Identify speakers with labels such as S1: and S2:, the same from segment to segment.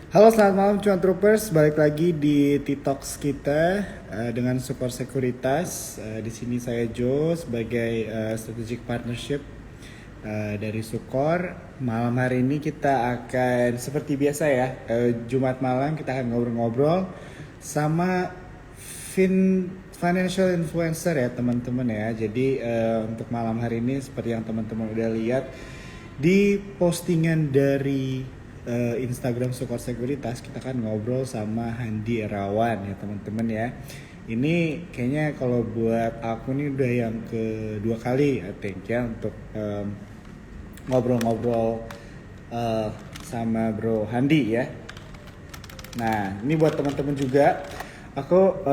S1: Halo, selamat malam Cuan Troopers. Balik lagi di TikToks kita dengan Super Sekuritas. Di sini saya Joe sebagai strategic partnership dari Sukor. Malam hari ini kita akan seperti biasa ya, Jumat malam kita akan ngobrol-ngobrol sama financial influencer ya teman-teman ya. Jadi untuk malam hari ini seperti yang teman-teman udah lihat di postingan dari Instagram Sukor Sekuritas, kita kan ngobrol sama Handi Erawan ya teman-teman ya. Ini kayaknya kalau buat aku nih udah yang kedua kali I think ya untuk ngobrol-ngobrol sama Bro Handi ya. Nah, ini buat teman-teman juga, aku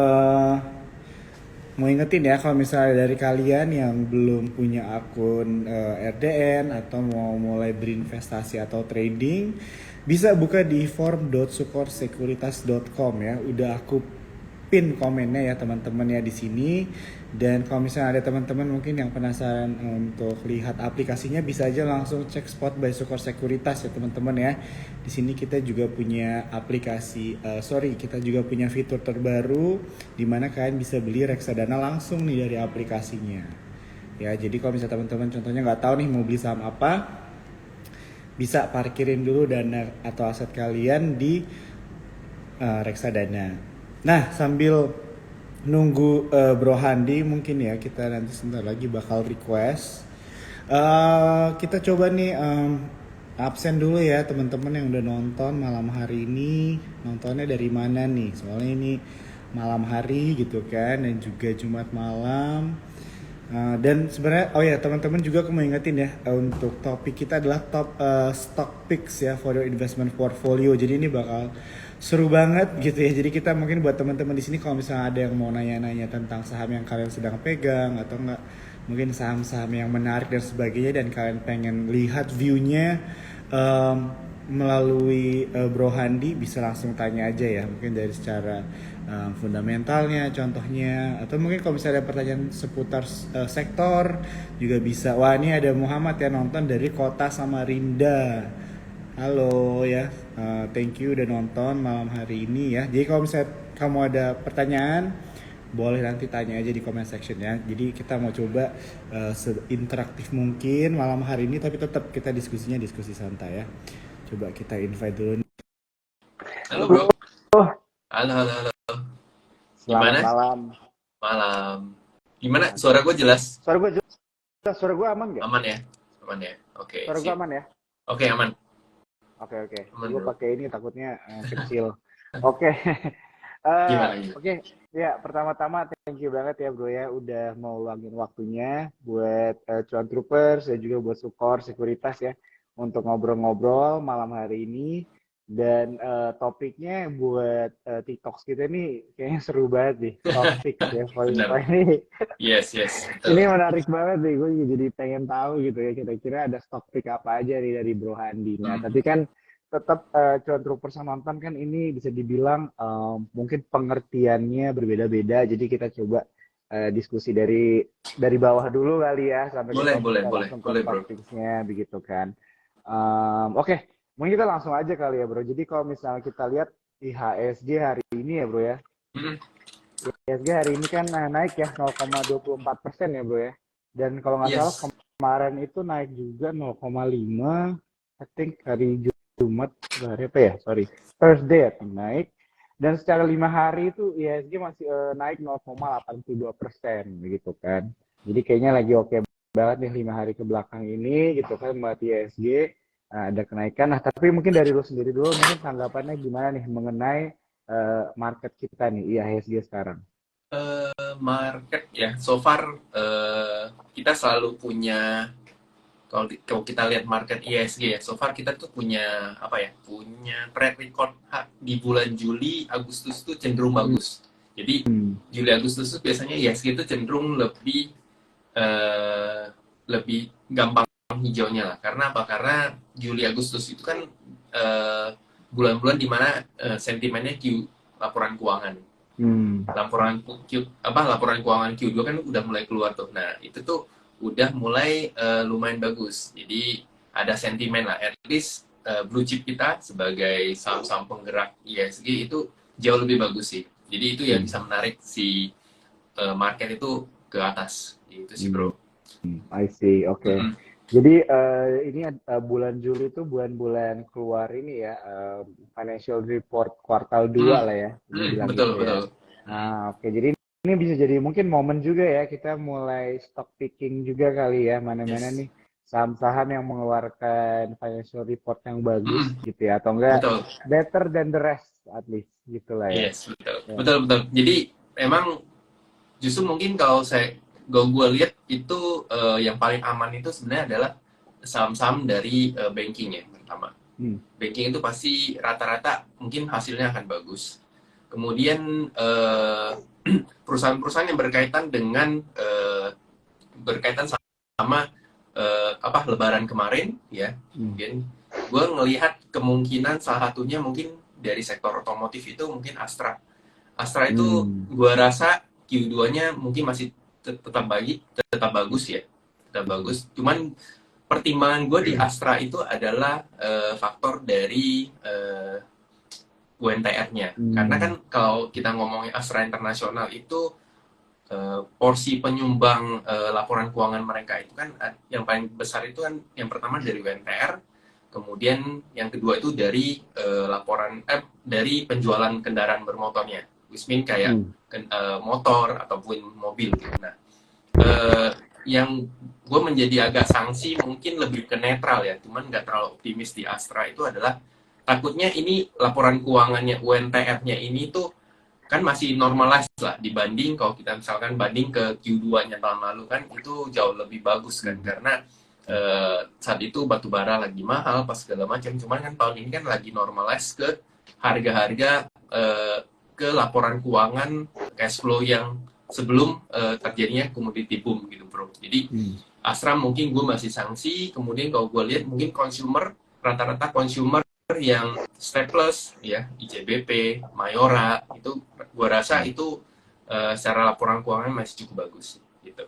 S1: mau ingetin ya kalau misalnya dari kalian yang belum punya akun RDN atau mau mulai berinvestasi atau trading, bisa buka di form.sukorsekuritas.com ya. Udah aku pin komennya ya teman-teman ya di sini. Dan kalau misalnya ada teman-teman mungkin yang penasaran untuk lihat aplikasinya, bisa aja langsung cek Spot by Sukor Sekuritas ya teman-teman ya. Di sini kita juga punya aplikasi, kita juga punya fitur terbaru di mana kalian bisa beli reksadana langsung nih dari aplikasinya. Ya, jadi kalau misalnya teman-teman contohnya nggak tahu nih mau beli saham apa, bisa parkirin dulu dana atau aset kalian di reksadana. Nah, sambil nunggu Bro Handi, mungkin ya kita nanti sebentar lagi bakal request. Kita coba nih absen dulu ya teman-teman yang udah nonton malam hari ini. Nontonnya dari mana nih? Soalnya ini malam hari gitu kan, dan juga Jumat malam. Dan sebenarnya teman-teman juga aku mau ingetin ya, untuk topik kita adalah top stock picks ya for your investment portfolio. Jadi ini bakal seru banget gitu ya. Jadi kita mungkin buat teman-teman di sini kalau misalnya ada yang mau nanya-nanya tentang saham yang kalian sedang pegang atau enggak mungkin saham-saham yang menarik dan sebagainya, dan kalian pengen lihat view-nya melalui Bro Handi, bisa langsung tanya aja ya, mungkin dari secara fundamentalnya contohnya, atau mungkin kalau misalnya ada pertanyaan seputar sektor juga bisa. Wah, ini ada Muhammad ya nonton dari kota Samarinda. Halo ya, thank you udah nonton malam hari ini ya. Jadi kalau misalnya kamu ada pertanyaan, boleh nanti tanya aja di comment section ya. Jadi kita mau coba seinteraktif mungkin malam hari ini, tapi tetap kita diskusinya diskusi santai ya. Coba kita invite dulu nih.
S2: Halo bro. Halo, halo, halo.
S1: Selamat
S2: Gimana?
S1: malam.
S2: Malam. Gimana? Suara gue jelas?
S1: Suara gue aman nggak?
S2: Aman ya? Aman ya? Oke,
S1: Suara gue
S2: sip.
S1: aman ya?
S2: Oke, aman.
S1: Oke.
S2: Aman
S1: Gue
S2: bro.
S1: pakai ini takutnya kecil. Oke.
S2: Gimana, gimana?
S1: Oke. Ya, pertama-tama thank you banget ya bro ya udah mau luangin waktunya buat Cuan Troopers dan juga buat Sukor Sekuritas ya untuk ngobrol-ngobrol malam hari ini. Dan topiknya buat TikToks kita nih kayaknya seru banget nih. Top picks ya
S2: Benar.
S1: poin-poin ini.
S2: Yes,
S1: Ini
S2: betul.
S1: menarik banget nih, gue jadi pengen tahu gitu ya kira-kira ada stock pick apa aja nih dari Bro Handi. Nah,
S2: Hmm.
S1: tapi kan tetap Cuan Troopers nonton kan ini bisa dibilang mungkin pengertiannya berbeda-beda. Jadi kita coba diskusi dari bawah dulu kali ya sampai
S2: Boleh, boleh,
S1: kita
S2: boleh.
S1: langsung ke
S2: Boleh bro.
S1: stock picksnya begitu kan. Oke, mungkin kita langsung aja kali ya Bro. Jadi kalau misalnya kita lihat IHSG hari ini ya Bro ya.
S2: Hmm.
S1: IHSG hari ini kan naik ya 0,24% ya bro ya. Dan kalau nggak salah
S2: Yes.
S1: kemarin itu naik juga 0,5. I think hari Jumat, hari apa ya? Sorry, Thursday ya naik. Dan secara 5 hari itu IHSG masih naik 0,82% begitu kan. Jadi kayaknya lagi oke banget nih 5 hari ke belakang ini gitu kan buat IHSG. Ada kenaikan. Nah tapi mungkin dari lu sendiri dulu mungkin tanggapannya gimana nih mengenai market kita nih IHSG sekarang.
S2: Market ya, so far kita selalu punya, kalau kita lihat market ISG ya, so far kita tuh punya apa ya? Punya track record di bulan Juli, Agustus tuh cenderung bagus. Jadi Juli Agustus tuh biasanya ISG itu cenderung eh, lebih gampang hijaunya lah. Karena apa? Karena Juli Agustus itu kan bulan-bulan dimana sentimennya laporan keuangan.
S1: Hmm.
S2: Laporan keuangan Q2 kan udah mulai keluar tuh. Nah, itu tuh udah mulai lumayan bagus. Jadi ada sentimen lah, at least blue chip kita sebagai saham-saham penggerak ISG itu jauh lebih bagus sih. Jadi itu yang bisa menarik si market itu ke atas. Itu sih bro.
S1: I see, oke.
S2: Mm-mm.
S1: Jadi ini bulan Juli itu bulan-bulan keluar ini ya, financial report kuartal 2 lah ya, dibilang
S2: Betul
S1: gitu ya.
S2: betul.
S1: Oke. Jadi ini bisa jadi mungkin momen juga ya kita mulai stock picking juga kali ya, mana-mana
S2: Yes.
S1: nih saham-saham yang mengeluarkan financial report yang bagus
S2: Mm-mm.
S1: gitu ya, atau enggak
S2: Betul.
S1: better than the rest at least gitulah ya.
S2: Yes, betul.
S1: Ya.
S2: Betul betul. Jadi emang justru mungkin kalau gue lihat itu yang paling aman itu sebenarnya adalah saham-saham dari banking ya pertama. Banking itu pasti rata-rata mungkin hasilnya akan bagus. Kemudian perusahaan-perusahaan yang berkaitan dengan berkaitan sama apa Lebaran kemarin ya. Mungkin gue ngelihat kemungkinan salah satunya mungkin dari sektor otomotif itu mungkin Astra. Astra itu gue rasa Q2-nya mungkin masih tetap bagus ya, tetap bagus. Cuman pertimbangan gue di Astra itu adalah faktor dari UNTR-nya. Karena kan kalau kita ngomongin Astra Internasional itu porsi penyumbang laporan keuangan mereka itu kan yang paling besar itu kan yang pertama dari UNTR, kemudian yang kedua itu dari dari penjualan kendaraan bermotornya, which mean kayak motor ataupun mobil gitu. Nah, yang gue menjadi agak sanksi mungkin lebih ke netral ya, cuman nggak terlalu optimis di Astra itu adalah takutnya ini laporan keuangannya UNTR-nya ini tuh kan masih normalize lah dibanding kalau kita misalkan banding ke Q2-nya tahun lalu kan itu jauh lebih bagus kan karena saat itu batu bara lagi mahal pas segala macam, cuman kan tahun ini kan lagi normalize ke harga-harga ke laporan keuangan cash flow yang sebelum terjadinya commodity boom gitu bro. Jadi Astra mungkin gue masih sanksi, kemudian kalau gue lihat mungkin rata-rata consumer yang staples ya ICBP, Mayora itu gue rasa itu secara laporan keuangan masih cukup bagus gitu.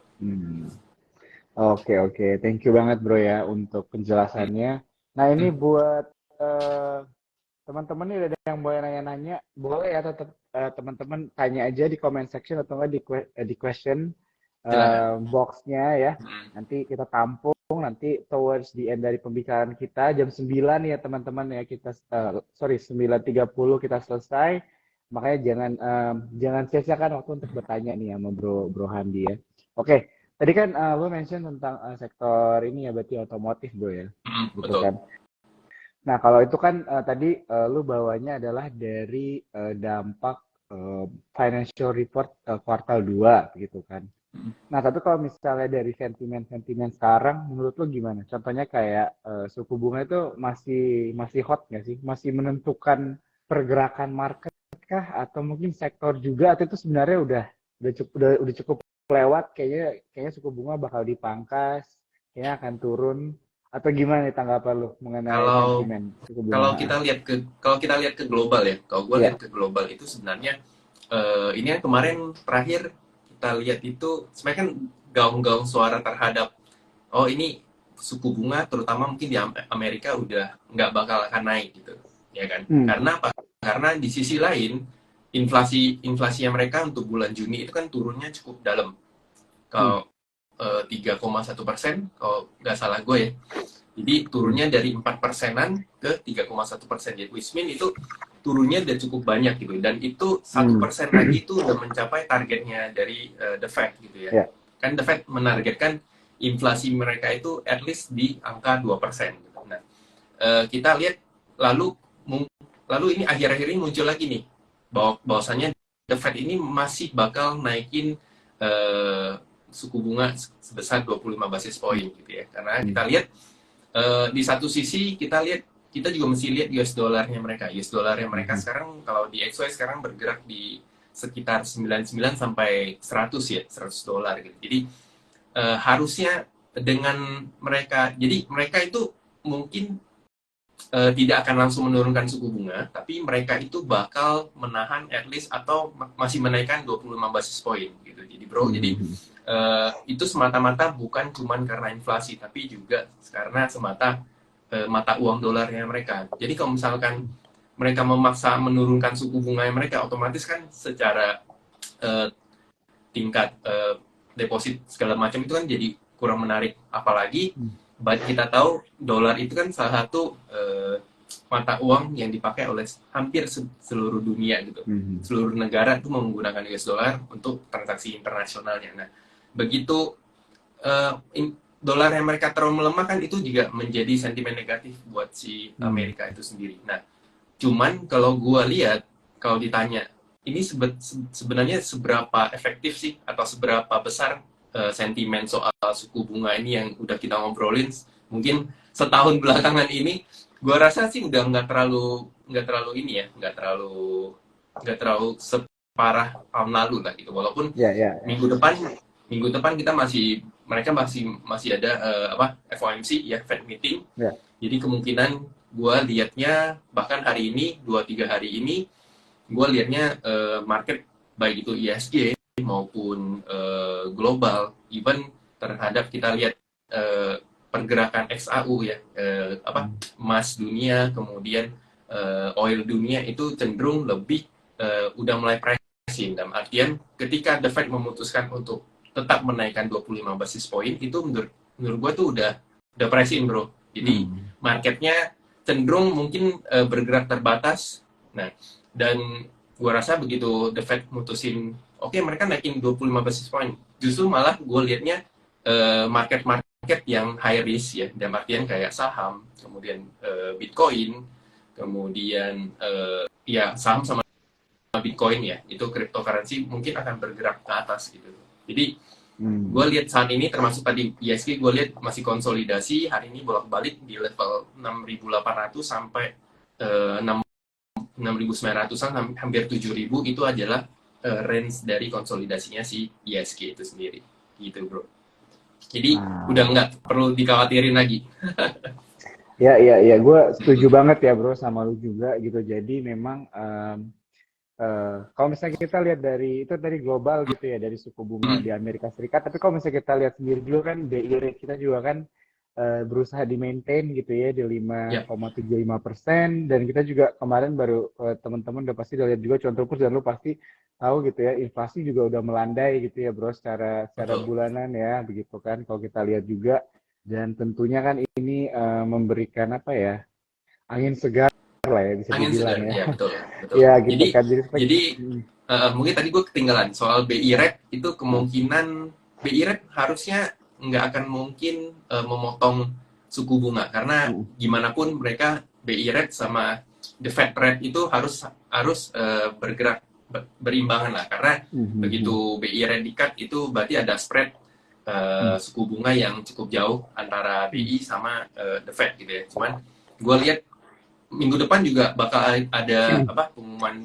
S1: Oke, thank you banget bro ya untuk penjelasannya. Nah ini buat teman-teman nih ada yang boleh nanya-nanya, boleh ya tetap teman-teman tanya aja di comment section atau enggak di question box-nya ya. Nanti kita tampung nanti towards the end dari pembicaraan kita jam 9 ya teman-teman ya kita 9.30 kita selesai. Makanya jangan sia-siakan waktu untuk bertanya nih sama Bro Handi ya. Oke, tadi kan lo mention tentang sektor ini ya berarti otomotif bro ya. Gitu
S2: betul.
S1: kan. Nah, kalau itu kan tadi lu bawanya adalah dari dampak financial report kuartal 2 gitu kan. Nah, tapi kalau misalnya dari sentimen-sentimen sekarang menurut lu gimana? Contohnya kayak suku bunga itu masih hot nggak sih? Masih menentukan pergerakan market kah atau mungkin sektor juga atau itu sebenarnya udah cukup lewat kayaknya suku bunga bakal dipangkas, kayaknya akan turun. Atau gimana nih tanggapan lu mengenai sentimen suku bunga?
S2: Kalau kita lihat ke global ya, kalau gue lihat ke global itu sebenarnya ini kan kemarin terakhir kita lihat itu sebenarnya kan gaung-gaung suara terhadap ini suku bunga terutama mungkin di Amerika udah nggak bakal akan naik gitu ya kan. Karena apa? Karena di sisi lain inflasinya mereka untuk bulan Juni itu kan turunnya cukup dalam. Kalau 3,1%, kalau nggak salah gue ya. Jadi turunnya dari 4%-an ke 3,1%. Jadi which mean itu turunnya udah cukup banyak gitu. Dan itu 1% lagi itu udah mencapai targetnya dari The Fed gitu ya. Kan The Fed menargetkan inflasi mereka itu at least di angka 2%. Gitu. Nah, kita lihat lalu ini akhir-akhir ini muncul lagi nih bahwasanya The Fed ini masih bakal naikin suku bunga sebesar 25 basis point gitu ya. Karena kita lihat di satu sisi kita juga mesti lihat US dollarnya mereka. US dollarnya mereka sekarang kalau di XY sekarang bergerak di sekitar 99 sampai 100 ya, 100 dolar gitu. Jadi harusnya dengan mereka itu mungkin tidak akan langsung menurunkan suku bunga, tapi mereka itu bakal menahan at least atau masih menaikkan 25 basis point gitu. Jadi bro, jadi itu semata-mata bukan cuman karena inflasi, tapi juga karena semata mata uang dolarnya mereka. Jadi kalau misalkan mereka memaksa menurunkan suku bunga mereka, otomatis kan secara eh, tingkat deposit segala macam itu kan jadi kurang menarik. Apalagi kita tahu dolar itu kan salah satu mata uang yang dipakai oleh hampir seluruh dunia gitu.
S1: Mhm.
S2: Seluruh negara itu menggunakan US dollar untuk transaksi internasionalnya. Nah, begitu eh, dolar yang mereka terlalu melemah kan itu juga menjadi sentimen negatif buat si
S1: Hmm.
S2: Amerika itu sendiri. Nah, cuman kalau gue lihat, kalau ditanya, ini sebenarnya seberapa efektif sih atau seberapa besar sentimen soal suku bunga ini yang udah kita ngobrolin mungkin setahun belakangan ini, gue rasa sih udah nggak terlalu ini ya, nggak terlalu separah tahun lalu lah gitu. Walaupun
S1: Ya, ya, ya.
S2: minggu depan minggu depan mereka masih ada FOMC ya, Fed meeting.
S1: Ya.
S2: Jadi kemungkinan gue liatnya bahkan hari ini 2-3 hari ini gue liatnya market baik itu ISG maupun global, even terhadap kita lihat pergerakan XAU ya, emas dunia, kemudian oil dunia itu cenderung lebih udah mulai pricing. Dalam artian ketika The Fed memutuskan untuk tetap menaikkan 25 basis point, itu menurut gue tuh udah pricing bro. Jadi
S1: Hmm.
S2: marketnya cenderung mungkin bergerak terbatas. Nah, dan gue rasa begitu The Fed mutusin, oke, mereka naikin 25 basis point, justru malah gue liatnya market-market yang high risk ya, dalam artian kayak saham, kemudian Bitcoin, kemudian ya saham sama Bitcoin ya, itu cryptocurrency mungkin akan bergerak ke atas gitu. Jadi gue
S1: Hmm.
S2: lihat saat ini termasuk tadi ISG, gue lihat masih konsolidasi hari ini bolak-balik di level 6.800 sampai 6.900-an, hampir 7.000 itu adalah range dari konsolidasinya si ISG itu sendiri gitu bro. Jadi udah
S1: Ah.
S2: nggak perlu dikhawatirin lagi.
S1: Ya, ya, ya, gue setuju
S2: Hmm.
S1: banget ya bro sama lu juga gitu. Jadi memang kalau misalnya kita lihat dari itu dari global gitu ya, dari suku bunga
S2: Hmm.
S1: di Amerika Serikat, tapi kalau misalnya kita lihat sendiri juga kan BI rate kita juga kan berusaha di maintain gitu ya di
S2: Ya
S1: 5,75%, dan kita juga kemarin baru teman-teman udah pasti udah lihat juga contoh terus, dan lu pasti tahu gitu ya, inflasi juga udah melandai gitu ya bro, secara
S2: betul.
S1: bulanan ya begitu kan kalau kita lihat juga. Dan tentunya kan ini memberikan apa ya, angin segar lah ya bisa
S2: Angin
S1: dibilang
S2: segar,
S1: ya.
S2: ya betul, betul.
S1: Ya gitu
S2: Jadi
S1: kan, jadi
S2: jadi
S1: mm,
S2: mungkin tadi gue ketinggalan soal BI rate itu,
S1: nah,
S2: kemungkinan BI rate harusnya nggak akan mungkin memotong suku bunga, karena
S1: mm,
S2: gimana pun mereka BI rate sama the Fed rate itu harus harus bergerak berimbangan lah, karena
S1: mm,
S2: begitu BI rate di-cut itu berarti ada spread
S1: mm,
S2: suku bunga yang cukup jauh antara
S1: mm,
S2: BI sama the Fed gitu ya. Cuman gue lihat minggu depan juga bakal ada
S1: mm,
S2: pengumuman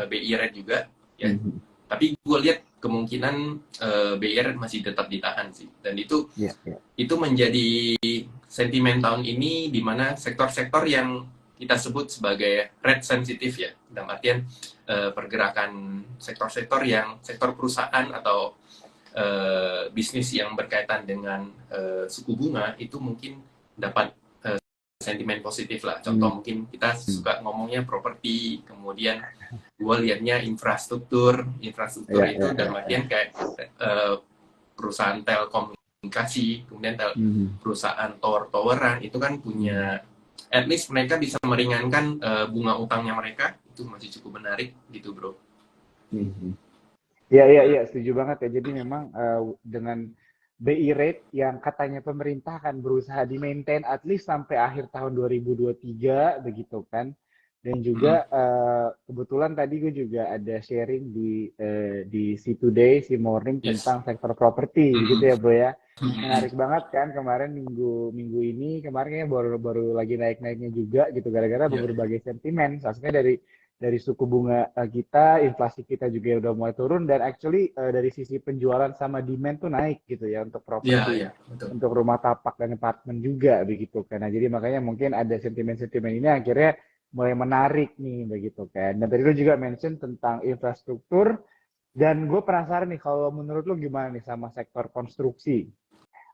S2: BI rate juga ya.
S1: mm.
S2: Tapi gue lihat kemungkinan BI rate masih tetap ditahan sih. Dan
S1: Ya, ya.
S2: itu menjadi sentimen tahun ini di mana sektor-sektor yang kita sebut sebagai rate sensitif ya. Dalam artian pergerakan sektor-sektor yang sektor perusahaan atau bisnis yang berkaitan dengan suku bunga itu mungkin dapat sentimen positif lah.
S1: Mm,
S2: Contoh mungkin kita
S1: mm.
S2: suka ngomongnya properti, kemudian gue liatnya infrastruktur
S1: Ya,
S2: itu
S1: ya,
S2: dalam
S1: ya, ya.
S2: artian kayak eh, perusahaan telekomunikasi, kemudian
S1: Mm,
S2: perusahaan tower-toweran itu kan
S1: mm,
S2: punya, at least mereka bisa meringankan bunga utangnya mereka, itu masih cukup menarik gitu bro.
S1: mm. Ya, ya, ya, setuju banget ya. Jadi memang dengan BI rate yang katanya pemerintah akan berusaha di maintain at least sampai akhir tahun 2023 begitu kan. Dan juga
S2: Mm-mm.
S1: kebetulan tadi gue juga ada sharing di Si Today, Si Morning
S2: Yes.
S1: tentang sektor properti begitu
S2: Mm-mm.
S1: ya bro ya.
S2: Mm-mm.
S1: Menarik banget kan kemarin minggu minggu ini, kemarin kayaknya baru baru lagi naik-naiknya juga gitu gara-gara
S2: Ya.
S1: berbagai sentimen. Salah dari suku bunga kita, inflasi kita juga udah mulai turun, dan actually dari sisi penjualan sama demand tuh naik gitu ya untuk
S2: Ya,
S1: properti,
S2: ya, betul.
S1: untuk rumah tapak dan apartemen juga begitu kan. Nah, jadi makanya mungkin ada sentimen-sentimen ini akhirnya mulai menarik nih begitu kan. Dan tadi lu juga mention tentang infrastruktur, dan gue penasaran nih kalau menurut lu gimana nih sama sektor konstruksi?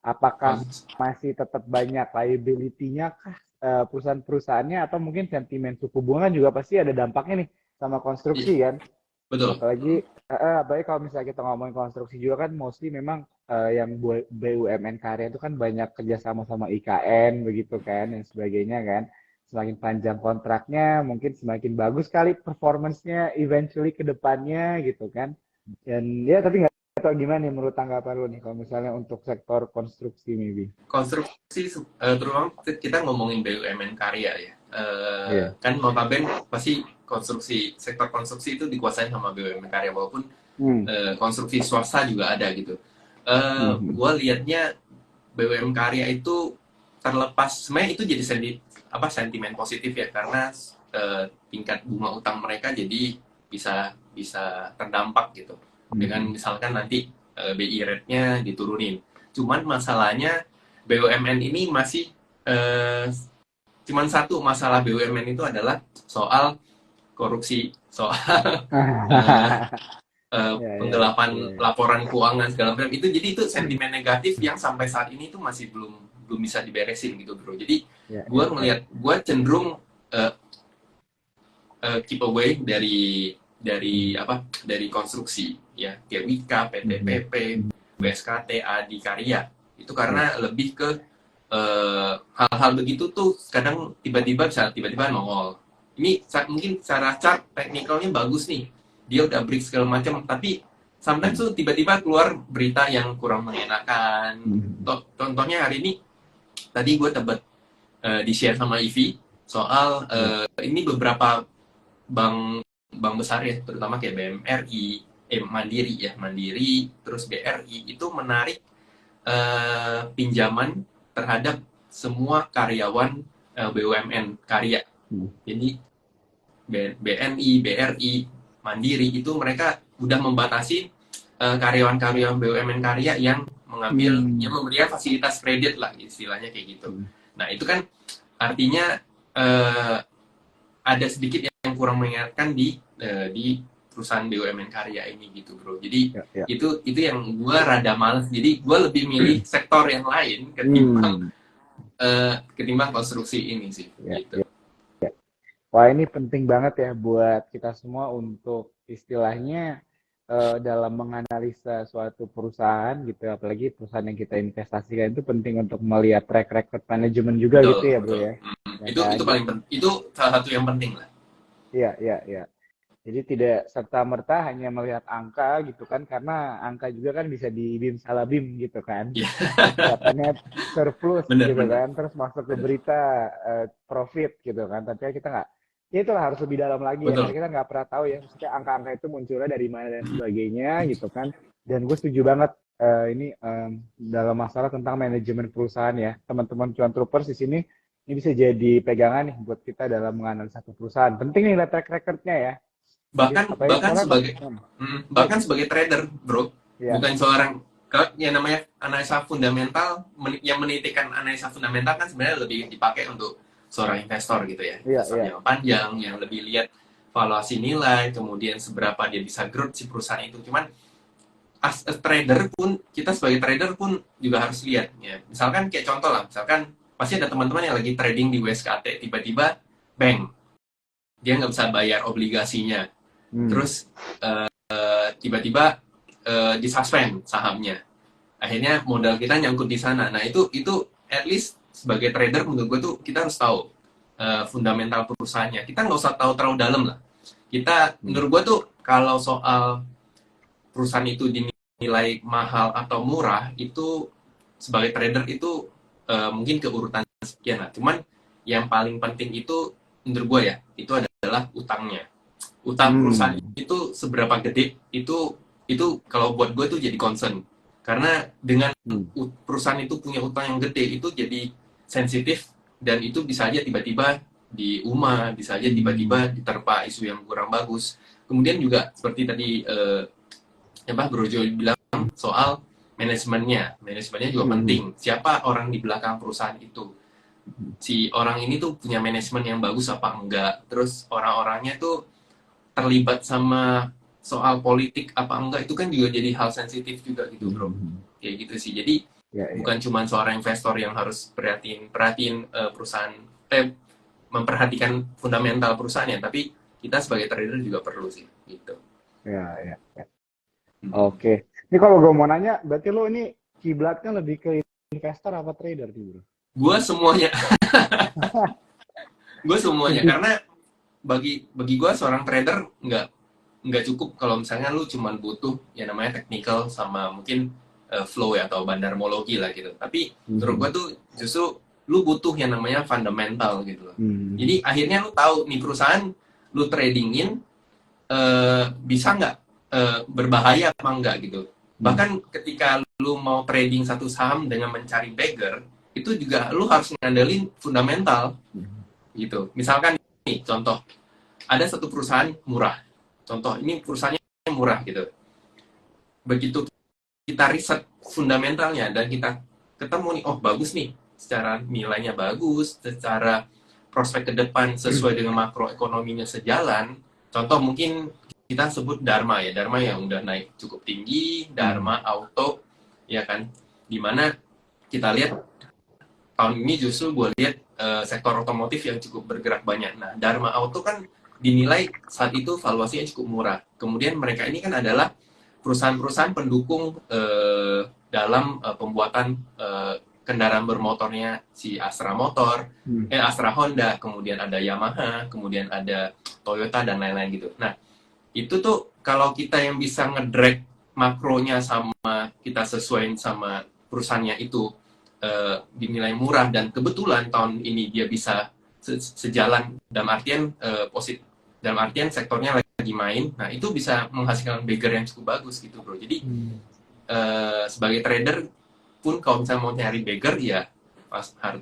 S1: Apakah masih tetap banyak liability-nya kah perusahaan-perusahaannya atau mungkin sentimen suku bunga kan juga pasti ada dampaknya nih sama
S2: Iya,
S1: konstruksi kan.
S2: betul.
S1: Apalagi kalau misalnya kita ngomongin konstruksi juga kan mostly memang yang BUMN karya itu kan banyak kerjasama sama IKN begitu kan dan sebagainya kan. Semakin panjang kontraknya mungkin semakin bagus kali performance-nya eventually ke depannya gitu kan. Dan ya tapi nggak tahu gimana nih menurut tanggapan lu nih kalau misalnya untuk sektor konstruksi maybe.
S2: Konstruksi, terutama kita ngomongin BUMN karya ya.
S1: Iya.
S2: Kan notabene pasti sektor konstruksi itu dikuasai sama BUMN karya, walaupun
S1: Hmm.
S2: konstruksi swasta juga ada gitu.
S1: Mhm.
S2: Gue liatnya BUMN karya itu terlepas, sebenarnya itu jadi sentimen positif ya, karena tingkat bunga utang mereka jadi bisa bisa terdampak gitu dengan
S1: Mhm.
S2: misalkan nanti BI rate-nya diturunin. Cuman masalahnya BUMN ini masih cuman satu masalah BUMN itu adalah soal korupsi, soal eh,
S1: Ya, ya, ya,
S2: penggelapan
S1: ya.
S2: laporan keuangan segala macam itu. Jadi itu sentimen negatif yang sampai saat ini itu masih belum belum bisa diberesin gitu bro. Jadi
S1: Ya, ya, ya.
S2: gue cenderung uh, keep away dari konstruksi ya, kayak Wika,
S1: Mhm.
S2: PTPP, BSKT, Adi Karya itu
S1: Ya.
S2: karena lebih ke hal-hal begitu tuh kadang tiba-tiba nongol. Ini mungkin secara chart teknikalnya bagus nih, dia udah break segala macam, tapi sometimes
S1: Mhm.
S2: tuh tiba-tiba keluar berita yang kurang mengenakan.
S1: Mhm.
S2: Contohnya hari ini tadi gue dapat di share sama Ivi soal
S1: Ya.
S2: ini beberapa bank bank besar ya, terutama kayak BMRI, Mandiri ya, Mandiri, terus BRI itu menarik pinjaman terhadap semua karyawan BUMN karya.
S1: Mhm.
S2: Jadi BNI, BRI, Mandiri itu mereka udah membatasi karyawan-karyawan BUMN karya yang
S1: Hmm.
S2: memberikan fasilitas kredit lah istilahnya kayak gitu.
S1: Hmm.
S2: Nah itu kan artinya eh, ada sedikit yang kurang mengingatkan di perusahaan BUMN karya ini gitu bro. Jadi
S1: Ya, ya.
S2: itu yang gue rada males. Jadi gue lebih milih sektor yang lain
S1: Hmm.
S2: ketimbang konstruksi ini sih
S1: Ya,
S2: gitu.
S1: ya. Wah, ini penting banget ya buat kita semua untuk istilahnya dalam menganalisa suatu perusahaan gitu, apalagi perusahaan yang kita investasikan itu penting untuk melihat track record manajemen juga gitu
S2: Betul
S1: ya, bro
S2: betul.
S1: ya. Ya
S2: Itu
S1: kan?
S2: paling itu salah satu yang penting lah.
S1: Iya, iya, iya. Jadi tidak serta-merta hanya melihat angka gitu kan, karena angka juga kan bisa di BIM salah BIM gitu kan.
S2: Ya
S1: Kelihatannya surplus
S2: bener
S1: gitu
S2: bener
S1: kan, terus masuk ke
S2: bener.
S1: berita profit gitu kan. Tapi kan kita nggak, ya itulah harus lebih dalam lagi ya, karena
S2: Betul.
S1: kita nggak pernah tahu ya, maksudnya angka-angka itu munculnya dari mana dan sebagainya gitu kan. Dan gue setuju banget ini dalam masalah tentang manajemen perusahaan ya, teman-teman cuan troopers di sini ini bisa jadi pegangan nih buat kita dalam menganalisa satu perusahaan. Penting nih lihat track recordnya ya. Jadi
S2: bahkan
S1: apalagi
S2: bahkan
S1: sekarang
S2: sebagai bahkan sebagai trader bro,
S1: ya,
S2: bukan seorang yang namanya analisa fundamental, yang menitikan analisa fundamental kan sebenarnya lebih dipakai untuk seorang investor gitu ya,
S1: iya,
S2: investor
S1: iya.
S2: yang panjang yang lebih lihat valuasi nilai, kemudian seberapa dia bisa growth si perusahaan itu. Cuman as a trader pun, kita sebagai trader pun juga harus lihat ya, misalkan kayak contoh lah, misalkan pasti ada teman-teman yang lagi trading di WSKT, tiba-tiba bank dia nggak bisa bayar obligasinya,
S1: Hmm.
S2: terus tiba-tiba disuspend sahamnya, akhirnya modal kita nyangkut di sana. Nah itu at least sebagai trader menurut gue tuh kita harus tahu fundamental perusahaannya, kita nggak usah tahu terlalu dalam lah. Kita
S1: Hmm.
S2: menurut gue tuh kalau soal perusahaan itu dinilai mahal atau murah itu sebagai trader itu mungkin keurutan sekian lah, cuman yang paling penting itu menurut gue ya itu adalah utangnya. Utang perusahaan
S1: Hmm.
S2: itu seberapa gede itu kalau buat gue tuh jadi concern, karena dengan
S1: Hmm.
S2: perusahaan itu punya utang yang gede itu jadi sensitif, dan itu bisa aja tiba-tiba di bisa aja
S1: Hmm.
S2: tiba-tiba diterpa isu yang kurang bagus. Kemudian juga seperti tadi Bro Jo bilang soal manajemennya juga
S1: Hmm.
S2: penting, siapa orang di belakang perusahaan itu, si orang ini tuh punya manajemen yang bagus apa enggak, terus orang-orangnya tuh terlibat sama soal politik apa enggak, itu kan juga jadi hal sensitif juga gitu bro,
S1: Hmm.
S2: kayak gitu sih. Jadi
S1: Ya, ya.
S2: bukan cuma seorang investor yang harus perhatiin perhatiin perusahaan memperhatikan fundamental perusahaannya, tapi kita sebagai trader juga perlu sih gitu.
S1: Ya, ya, ya.
S2: Hmm.
S1: Oke. Ini kalau gue mau nanya, berarti lo ini kiblatnya lebih ke investor apa trader nih, bro?
S2: Gue semuanya, gue semuanya karena bagi gue seorang trader nggak cukup kalau misalnya lu cuman butuh yang namanya technical sama mungkin flow ya atau bandarmologi lah gitu. Tapi menurut gue tuh justru lu butuh yang namanya fundamental gitu loh. Jadi akhirnya lu tahu nih perusahaan lu tradingin bisa nggak berbahaya apa enggak gitu. Bahkan ketika lu mau trading satu saham dengan mencari beggar, itu juga lu harus ngandelin fundamental gitu. Misalkan nih contoh, ada satu perusahaan murah. Contoh, ini perusahaannya murah gitu. Begitu kita riset fundamentalnya dan kita ketemu nih, oh bagus nih, secara nilainya bagus, secara prospek ke depan sesuai dengan makroekonominya sejalan. Contoh mungkin kita sebut Dharma ya, Dharma yang udah naik cukup tinggi, Dharma Auto, ya kan, dimana kita lihat tahun ini justru gue lihat sektor otomotif yang cukup bergerak banyak. Nah, Dharma Auto kan dinilai saat itu valuasinya cukup murah. Kemudian mereka ini kan adalah perusahaan-perusahaan pendukung dalam pembuatan kendaraan bermotornya si Astra Motor, Astra Honda, kemudian ada Yamaha, kemudian ada Toyota dan lain-lain gitu. Nah, itu tuh kalau kita yang bisa ngedrag makronya sama kita sesuaiin sama perusahaannya itu dinilai murah dan kebetulan tahun ini dia bisa sejalan dalam artian positif, dalam artian sektornya lagi main, nah itu bisa menghasilkan beggar yang cukup bagus gitu bro. Jadi sebagai trader pun kalau misalnya mau nyari beggar ya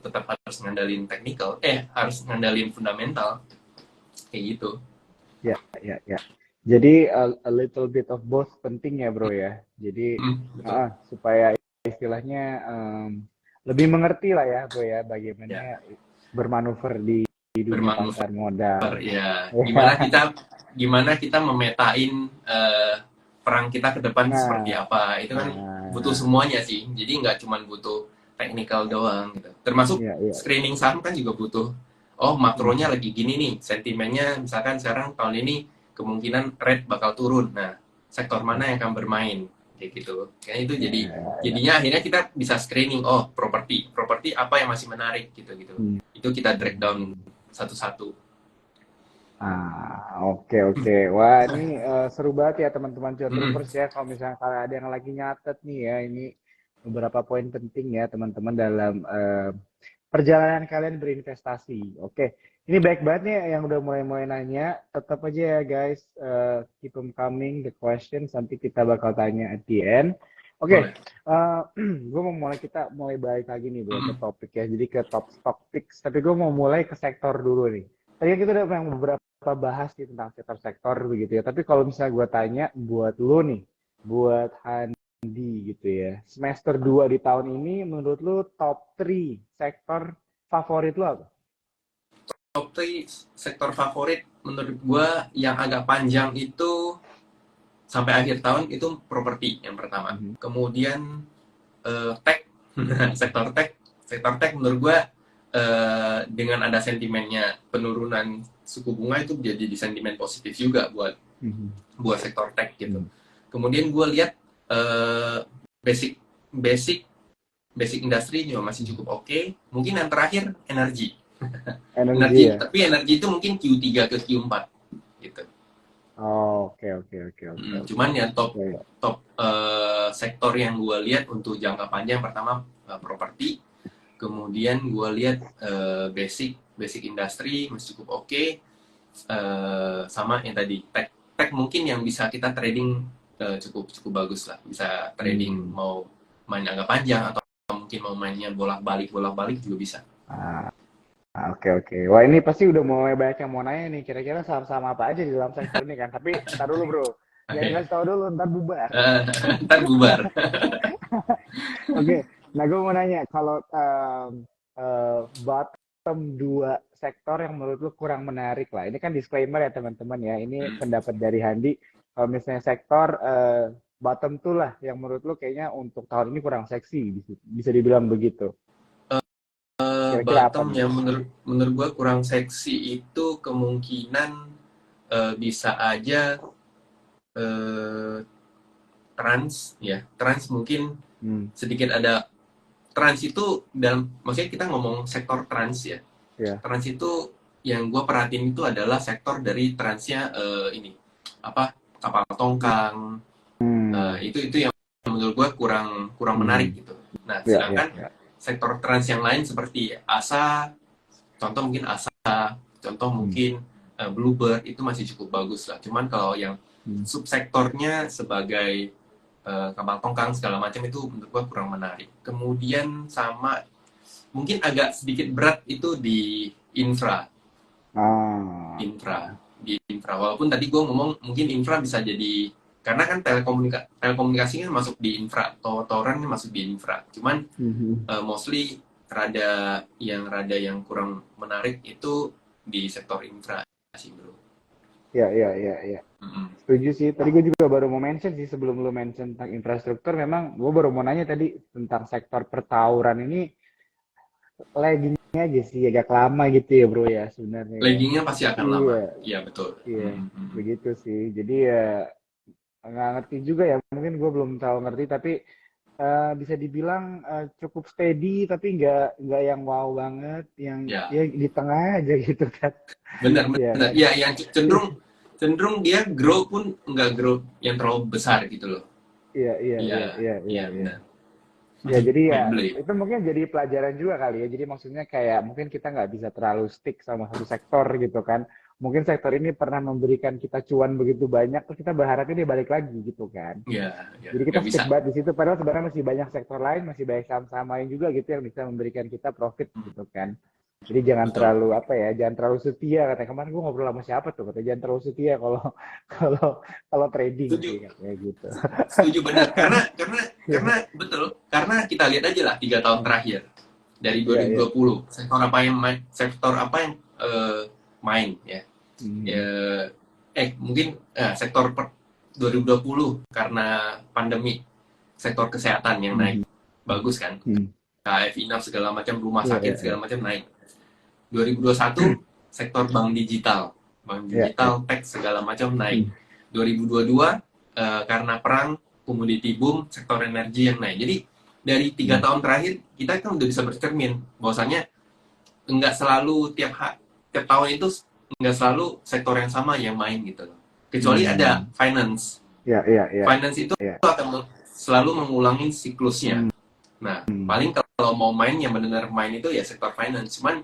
S2: tetap harus ngandalin technical, harus ngandalin fundamental kayak gitu.
S1: Ya, ya, ya. Jadi a little bit of both penting ya bro ya. Jadi supaya istilahnya lebih mengerti lah ya bro ya bagaimana bermanuver di dunia pasar modal.
S2: Ya, gimana kita memetain perang kita ke depan seperti apa. Itu kan butuh semuanya sih. Jadi nggak cuma butuh technical doang gitu. Termasuk screening saham kan juga butuh. Oh, makronya lagi gini nih, sentimennya misalkan sekarang tahun ini kemungkinan rate bakal turun. Nah, sektor mana yang akan bermain kayak gitu. Kayaknya itu jadinya akhirnya kita bisa screening, oh, properti apa yang masih menarik gitu. Itu kita drag down satu-satu.
S1: Oke. Wah, ini seru banget ya teman-teman Cuan-Troopers ya. Kalau misalnya ada yang lagi nyatet nih ya, ini beberapa poin penting ya teman-teman dalam perjalanan kalian berinvestasi. Oke, ini baik banget nih yang udah mulai nanya. Tetap aja ya guys, keep them coming the questions. Nanti kita bakal tanya at the end. Oke, gue kita mulai balik lagi nih bro ke topik ya. Jadi ke top stock picks. Tapi gue mau mulai ke sektor dulu nih. Tadi kita udah yang beberapa bahas nih tentang sektor begitu ya. Tapi kalau misalnya gue tanya buat lu nih, buat Handi gitu ya. Semester 2 di tahun ini menurut lu top 3 sektor favorit lu apa?
S2: Top 3 sektor favorit menurut gue yang agak panjang itu sampai akhir tahun itu properti yang pertama. Kemudian tech, sektor tech menurut gue dengan ada sentimennya penurunan suku bunga itu jadi sentimen positif juga buat sektor tech gitu. Kemudian gue lihat basic industri juga masih cukup oke. Mungkin yang terakhir energi ya? Tapi energi itu mungkin Q3 ke Q4 gitu.
S1: Oke.
S2: Cuman ya top sektor yang gue lihat untuk jangka panjang pertama properti, kemudian gue lihat basic industri masih cukup oke, sama yang tadi tech mungkin yang bisa kita trading cukup bagus lah, bisa trading mau main agak panjang atau mungkin mau mainnya bolak-balik juga bisa.
S1: Oke. Wah ini pasti udah mulai banyak yang mau nanya nih. Kira-kira saham-saham apa aja di dalam sektor ini kan? Tapi ntar dulu bro. Jangan kasih tau dulu, ntar bubar. Oke. Nah gue mau nanya, kalau bottom 2 sektor yang menurut lu kurang menarik lah. Ini kan disclaimer ya teman-teman ya. Ini pendapat dari Handi. Kalau misalnya sektor bottom 2 lah yang menurut lu kayaknya untuk tahun ini kurang seksi. Bisa dibilang begitu. Kira-kira apa
S2: Bottom
S1: nih?
S2: yang menurut gua kurang seksi itu kemungkinan bisa aja eh, trans ya. Trans mungkin
S1: Hmm,
S2: sedikit ada trans itu dalam maksudnya kita ngomong sektor trans ya.
S1: ya.
S2: Trans itu yang gue perhatiin itu adalah sektor dari transnya ini apa kapal tongkang.
S1: Hmm,
S2: Itu yang menurut gue kurang kurang menarik
S1: hmm,
S2: gitu. Nah,
S1: ya, ya,
S2: sedangkan
S1: ya.
S2: sektor trans yang lain seperti ASA, contoh mungkin ASA, contoh
S1: Hmm,
S2: mungkin Bluebird itu masih cukup bagus lah. Cuman kalau yang
S1: hmm.
S2: subsektornya sebagai kapal tongkang segala macam itu menurut gua kurang menarik. Kemudian sama mungkin agak sedikit berat itu di infra,
S1: Ah,
S2: infra, di infra. Walaupun tadi gua ngomong mungkin infra bisa jadi karena kan telekomunikasi kan masuk di infra, toran kan masuk di infra. Cuman
S1: mhm.
S2: mostly rada yang kurang menarik itu di sektor infra sih bro.
S1: Ya, ya, ya, ya.
S2: Mm-mm.
S1: Setuju sih. Tadi gue juga baru mau mention sih sebelum lu mention tentang infrastruktur. Memang gue baru mau nanya tadi tentang sektor pertauran ini laggingnya aja sih agak lama gitu ya bro ya sebenarnya ya.
S2: Laggingnya pasti akan lama.
S1: Iya,
S2: Iya betul.
S1: iya,
S2: Mm-mm.
S1: begitu sih. Jadi ya nggak ngerti juga ya. Mungkin gue belum terlalu ngerti, tapi bisa dibilang cukup steady, tapi nggak yang wow banget, yang
S2: Ya
S1: ya di tengah aja gitu kan.
S2: benar
S1: Iya
S2: benar.
S1: kan?
S2: Ya yang cenderung cenderung dia grow pun nggak grow yang terlalu besar gitu loh.
S1: Iya, iya, iya,
S2: Iya
S1: iya, iya,
S2: iya
S1: iya.
S2: benar.
S1: Ya, jadi ya
S2: Beyblade.
S1: itu mungkin jadi pelajaran juga kali ya. Jadi maksudnya kayak mungkin kita nggak bisa terlalu stick sama satu sektor gitu kan. Mungkin sektor ini pernah memberikan kita cuan begitu banyak, terus kita berharapnya dia balik lagi gitu kan.
S2: Ya ya
S1: Jadi kita
S2: nggak bisa.
S1: stick banget di situ, padahal sebenarnya masih banyak sektor lain, masih banyak saham-saham lain juga gitu yang bisa memberikan kita profit
S2: Hmm,
S1: gitu kan. Jadi jangan
S2: betul.
S1: terlalu apa ya, jangan terlalu setia katanya. Kemarin gue ngobrol sama siapa tuh, katanya jangan terlalu setia kalau kalau kalau trading
S2: Setuju
S1: sih katanya gitu.
S2: setuju benar karena betul karena kita lihat aja lah 3 tahun terakhir dari
S1: Iya, iya.
S2: 2020 sektor apa yang main ya.
S1: Mhm.
S2: Eh, mungkin sektor 2020 karena pandemi sektor kesehatan yang naik
S1: Mhm.
S2: bagus kan
S1: Mhm.
S2: KF Inaf segala macam rumah
S1: Iya,
S2: sakit
S1: iya, iya.
S2: segala macam naik 2021 sektor bank
S1: Iya, iya.
S2: digital tech segala macam naik
S1: Hmm.
S2: 2022 karena perang komoditi boom sektor energi yang naik jadi dari tiga
S1: Hmm.
S2: tahun terakhir kita kan udah bisa bercermin bahwasannya nggak selalu tiap tahun itu nggak selalu sektor yang sama yang main gitu loh. Kecuali ada
S1: Hmm.
S2: finance.
S1: Iya, iya, iya.
S2: Finance itu
S1: Iya.
S2: akan selalu mengulangi siklusnya.
S1: Hmm.
S2: Nah, paling kalau mau main yang benar-benar main itu ya sektor finance. Cuman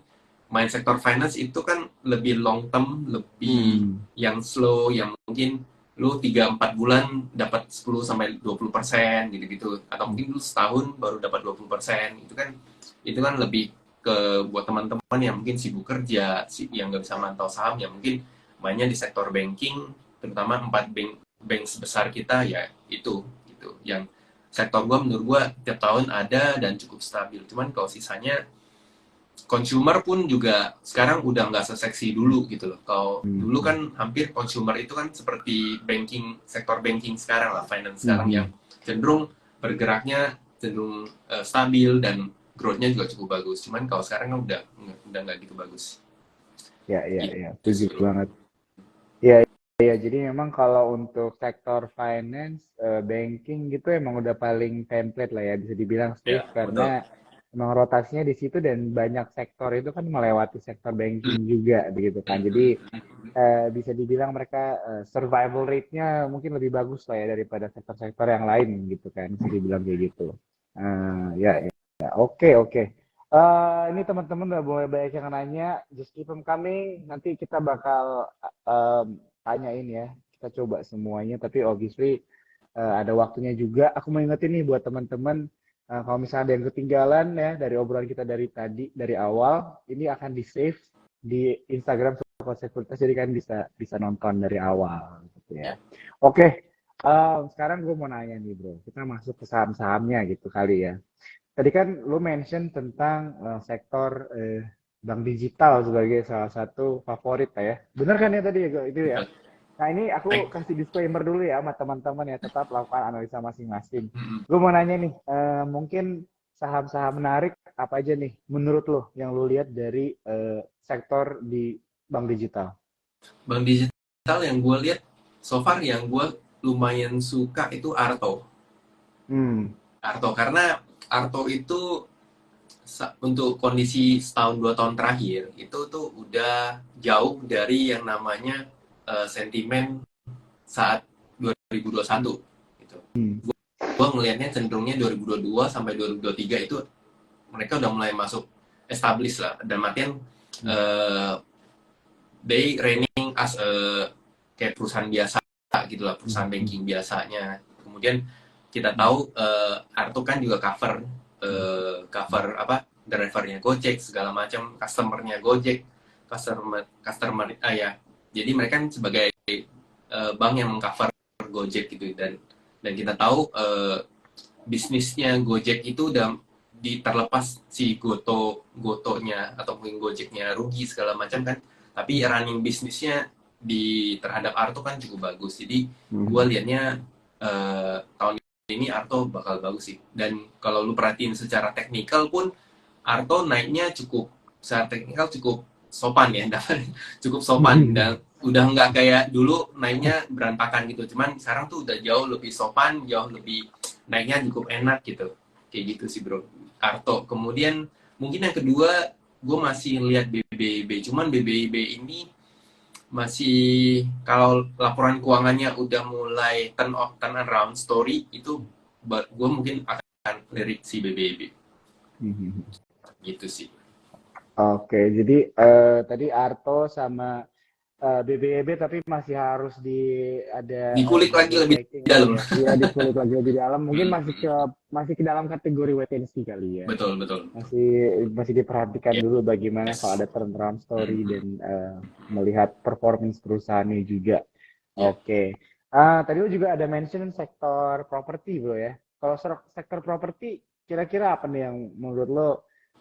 S2: main sektor finance itu kan lebih long term, lebih
S1: Hmm.
S2: yang slow, yang mungkin lu 3-4 bulan dapat 10-20% gitu-gitu. Atau mungkin lu setahun baru dapat 20%. Itu kan lebih ke buat teman-teman yang mungkin sibuk kerja, yang nggak bisa mantau saham, ya mungkin mainnya di sektor banking, terutama 4 bank sebesar kita ya itu yang sektor gua menurut gua tiap tahun ada dan cukup stabil. Cuman kalau sisanya consumer pun juga sekarang udah nggak seseksi dulu gitu loh. Kalau dulu
S1: Hmm.
S2: kan hampir consumer itu kan seperti sektor banking sekarang lah, finance sekarang yang
S1: Hmm.
S2: cenderung bergeraknya cenderung stabil dan growth-nya juga cukup bagus. Cuman kalau sekarang kan udah nggak gitu bagus.
S1: Ya, ya, ya.
S2: Itu
S1: Setuju
S2: sih bro.
S1: banget. Ya, ya. Jadi memang kalau untuk sektor finance, banking gitu emang udah paling template lah ya bisa dibilang
S2: Ya
S1: safe
S2: betul.
S1: karena emang rotasinya di situ dan banyak sektor itu kan melewati sektor banking juga begitu kan. Jadi bisa dibilang mereka survival rate-nya mungkin lebih bagus lah ya daripada sektor-sektor yang lain gitu kan. Bisa dibilang kayak gitu. Ya, ya. Oke, oke. Ini teman-teman udah boleh banyak yang nanya. Just keep them coming. Nanti kita bakal tanyain ya. Kita coba semuanya. Tapi obviously ada waktunya juga. Aku mau ingetin nih buat teman-teman. Kalau misalnya ada yang ketinggalan ya dari obrolan kita dari tadi, dari awal, ini akan di-save di Instagram Soko Sekuritas. Jadi kan bisa bisa nonton dari awal gitu ya.
S2: Ya.
S1: Oke, sekarang gue mau nanya nih bro. Kita masuk ke saham-sahamnya gitu kali ya. Tadi kan lu mention tentang sektor bank digital sebagai salah satu favorit ya. Bener kan ya tadi ya itu ya?
S2: Betul.
S1: Nah ini aku
S2: Baik.
S1: kasih disclaimer dulu ya sama teman-teman ya tetap lakukan analisa masing-masing.
S2: Mm-mm.
S1: Gue mau nanya nih, mungkin saham-saham menarik apa aja nih menurut lo yang lo lihat dari sektor di bank digital?
S2: Bank digital yang gue lihat so far yang gue lumayan suka itu Arto.
S1: Hmm.
S2: Arto karena Arto itu untuk kondisi setahun 2 tahun terakhir itu tuh udah jauh dari yang namanya sentimen saat 2021 gitu.
S1: Hmm.
S2: Gue ngelihatnya cenderungnya 2022 sampai 2023 itu mereka udah mulai masuk established lah dan artian they reigning as a kayak perusahaan biasa gitu lah, perusahaan banking biasanya. Kemudian kita tahu Arto kan juga cover apa drivernya Gojek segala macam, customernya Gojek, customer ya. Jadi mereka kan sebagai bank yang mengcover Gojek gitu dan kita tahu bisnisnya Gojek itu udah terlepas si Gotonya atau mungkin Gojeknya rugi segala macam kan, tapi running bisnisnya terhadap Arto kan cukup bagus. Jadi gue liatnya tahun ini Arto bakal bagus sih. Dan kalau lu perhatiin secara teknikal pun Arto naiknya secara teknikal cukup sopan ya, cukup sopan dan udah nggak kayak dulu naiknya berantakan gitu. Cuman sekarang tuh udah jauh lebih sopan, jauh lebih naiknya cukup enak gitu. Kayak gitu sih bro, Arto. Kemudian mungkin yang kedua gue masih lihat BBIB. Cuman BBIB ini masih kalau laporan keuangannya udah mulai turn around story itu gue mungkin akan lirik si BBIB gitu sih.
S1: Oke, jadi tadi Arto sama BBEB tapi masih harus ada
S2: Dikulik lagi
S1: double
S2: lebih
S1: checking lah
S2: dalam.
S1: ya. Iya, dikulik lagi lebih dalam. Mungkin masih ke dalam kategori wait and see kali ya.
S2: Betul.
S1: Masih diperhatikan
S2: Yes.
S1: dulu bagaimana kalau ada turnaround story dan melihat performance perusahaannya juga.
S2: Yeah.
S1: Oke. Tadi lu juga ada mention sektor properti bro ya. Kalau sektor properti kira-kira apa nih yang menurut lo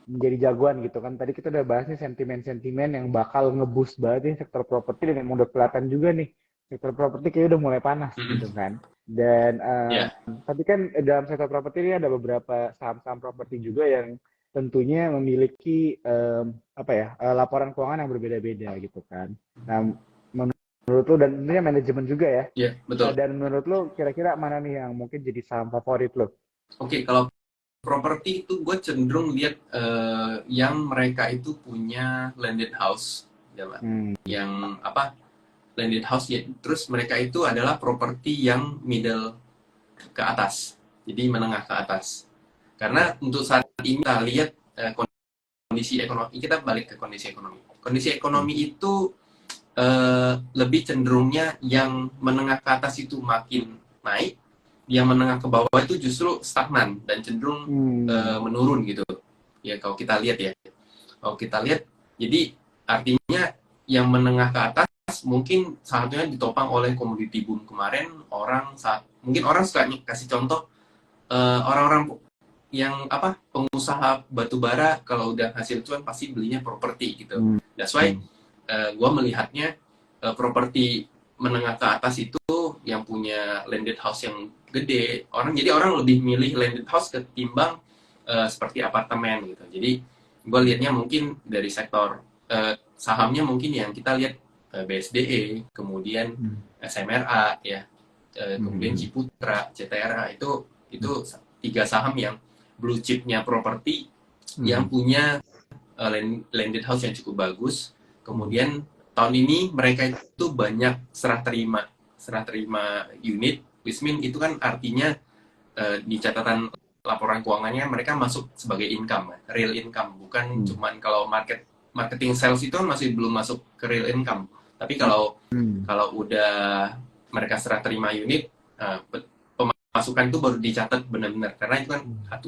S1: menjadi jagoan gitu kan? Tadi kita udah bahas nih sentimen-sentimen yang bakal nge-boost banget nih sektor properti dan yang udah kelihatan juga nih sektor properti kayak udah mulai panas gitu kan. Dan tapi kan dalam sektor properti ini ada beberapa saham-saham properti juga yang tentunya memiliki laporan keuangan yang berbeda-beda gitu kan. Nah, menurut lo dan tentunya manajemen juga ya.
S2: Iya, betul.
S1: Dan menurut lo kira-kira mana nih yang mungkin jadi saham favorit lo?
S2: Oke, kalau properti itu gue cenderung lihat yang mereka itu punya landed house, ya, yang apa landed house ya. Terus mereka itu adalah properti yang middle ke atas, jadi menengah ke atas. Karena untuk saat ini kita lihat kondisi ekonomi, kita balik ke kondisi ekonomi. Kondisi ekonomi itu lebih cenderungnya yang menengah ke atas itu makin naik, yang menengah ke bawah itu justru stagnan dan cenderung menurun gitu. Ya kalau kita lihat ya. Kalau kita lihat, jadi artinya yang menengah ke atas mungkin salah satunya ditopang oleh komoditi boom kemarin. Mungkin orang suka kasih contoh orang-orang yang pengusaha batubara kalau udah hasil cuan pasti belinya properti gitu. That's why gue melihatnya properti menengah ke atas itu yang punya landed house yang gede, jadi orang lebih milih landed house ketimbang seperti apartemen gitu. Jadi gue lihatnya mungkin dari sektor sahamnya mungkin yang kita lihat BSDE, kemudian SMRA ya, kemudian Ciputra, CTRA itu 3 saham yang blue chipnya properti yang punya landed house yang cukup bagus. Kemudian tahun ini mereka itu banyak serah terima unit, which mean itu kan artinya di catatan laporan keuangannya mereka masuk sebagai income, real income, bukan cuman kalau marketing sales itu masih belum masuk ke real income. Tapi kalau udah mereka serah terima unit, pemasukan itu baru dicatat benar-benar, karena itu kan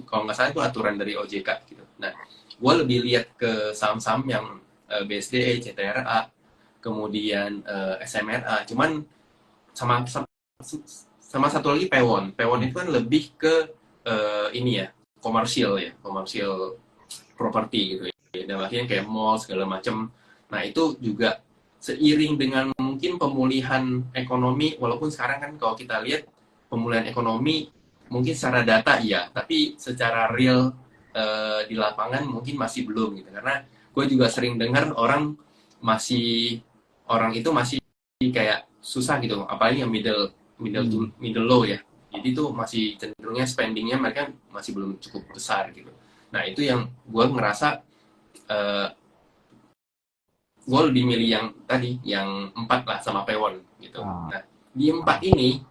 S2: kalau nggak salah itu aturan dari OJK gitu. Nah, gue lebih lihat ke saham-saham yang BSDE, CTRA, kemudian SMRA. Cuman sama satu lagi Pewon. Pewon itu kan lebih ke komersial properti gitu ya. Dan akhirnya kayak mall segala macam. Nah, itu juga seiring dengan mungkin pemulihan ekonomi, walaupun sekarang kan kalau kita lihat pemulihan ekonomi mungkin secara data iya, tapi secara real di lapangan mungkin masih belum gitu, karena gue juga sering dengar orang itu masih kayak susah gitu, apalagi yang middle low ya. Jadi itu masih cenderungnya spendingnya mereka masih belum cukup besar gitu. Nah itu yang gue ngerasa uh, gue lebih milih yang tadi, yang 4 lah sama Pewon gitu.
S3: Ah,
S2: Nah di 4 ini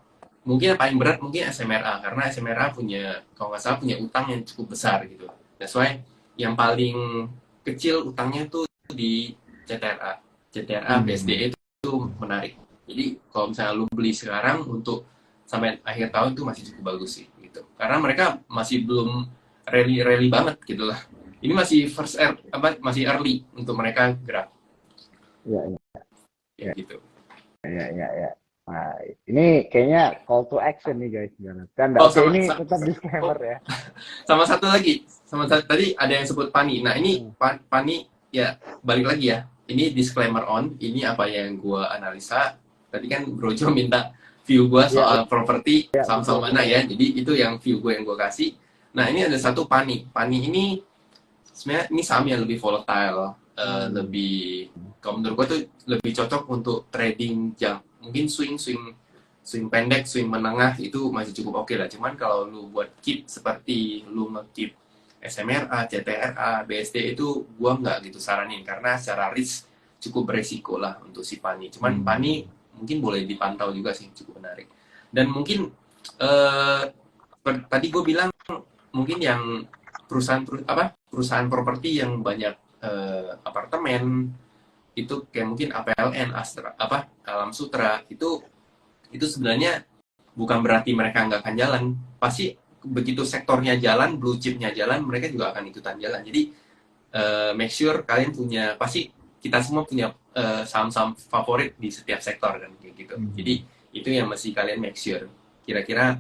S2: mungkin yang paling berat mungkin SMRA, karena SMRA punya, kalau nggak salah punya utang yang cukup besar gitu. That's why yang paling kecil utangnya tuh di CTRA. CTRA BSDE itu menarik. Jadi kalau misalnya lu beli sekarang untuk sampai akhir tahun itu masih cukup bagus sih gitu. Karena mereka masih belum rally banget gitu lah. Ini masih masih early untuk mereka gerak
S3: ya,
S2: kayak
S3: ya,
S2: gitu.
S3: ya. Nah, ini kayaknya call to action nih guys. Canda.
S2: Oh
S3: Oke,
S2: sama,
S3: ini tetap disclaimer
S2: oh,
S3: ya.
S2: sama satu lagi, tadi ada yang sebut Pani. Nah ini Pani ya, balik lagi ya. Ini disclaimer on. Ini apa yang gue analisa. Tadi kan Brojo minta view gue
S3: Ya,
S2: soal properti
S3: ya,
S2: saham-saham mana ya. Jadi itu yang view gue yang gue kasih. Nah ini ada satu Pani. Pani ini sebenarnya ini saham yang lebih volatile, lebih, kalau menurut gue tuh lebih cocok untuk trading jam, mungkin swing pendek, swing menengah itu masih cukup oke lah. Cuman kalau lu buat keep seperti lu nge-keep SMRA, CTRA, BSD itu gua nggak gitu saranin, karena secara risk cukup beresiko lah untuk si Pani. Cuman Pani mungkin boleh dipantau juga sih, cukup menarik. Dan mungkin eh, tadi gue bilang mungkin yang perusahaan properti yang banyak apartemen itu kayak mungkin APLN, Astra, Alam Sutra, itu sebenarnya bukan berarti mereka nggak akan jalan. Pasti begitu sektornya jalan, blue chipnya jalan, mereka juga akan ikutan jalan. Jadi make sure kalian punya, pasti kita semua punya saham-saham favorit di setiap sektor kan kayak gitu. Jadi itu yang mesti kalian make sure. Kira-kira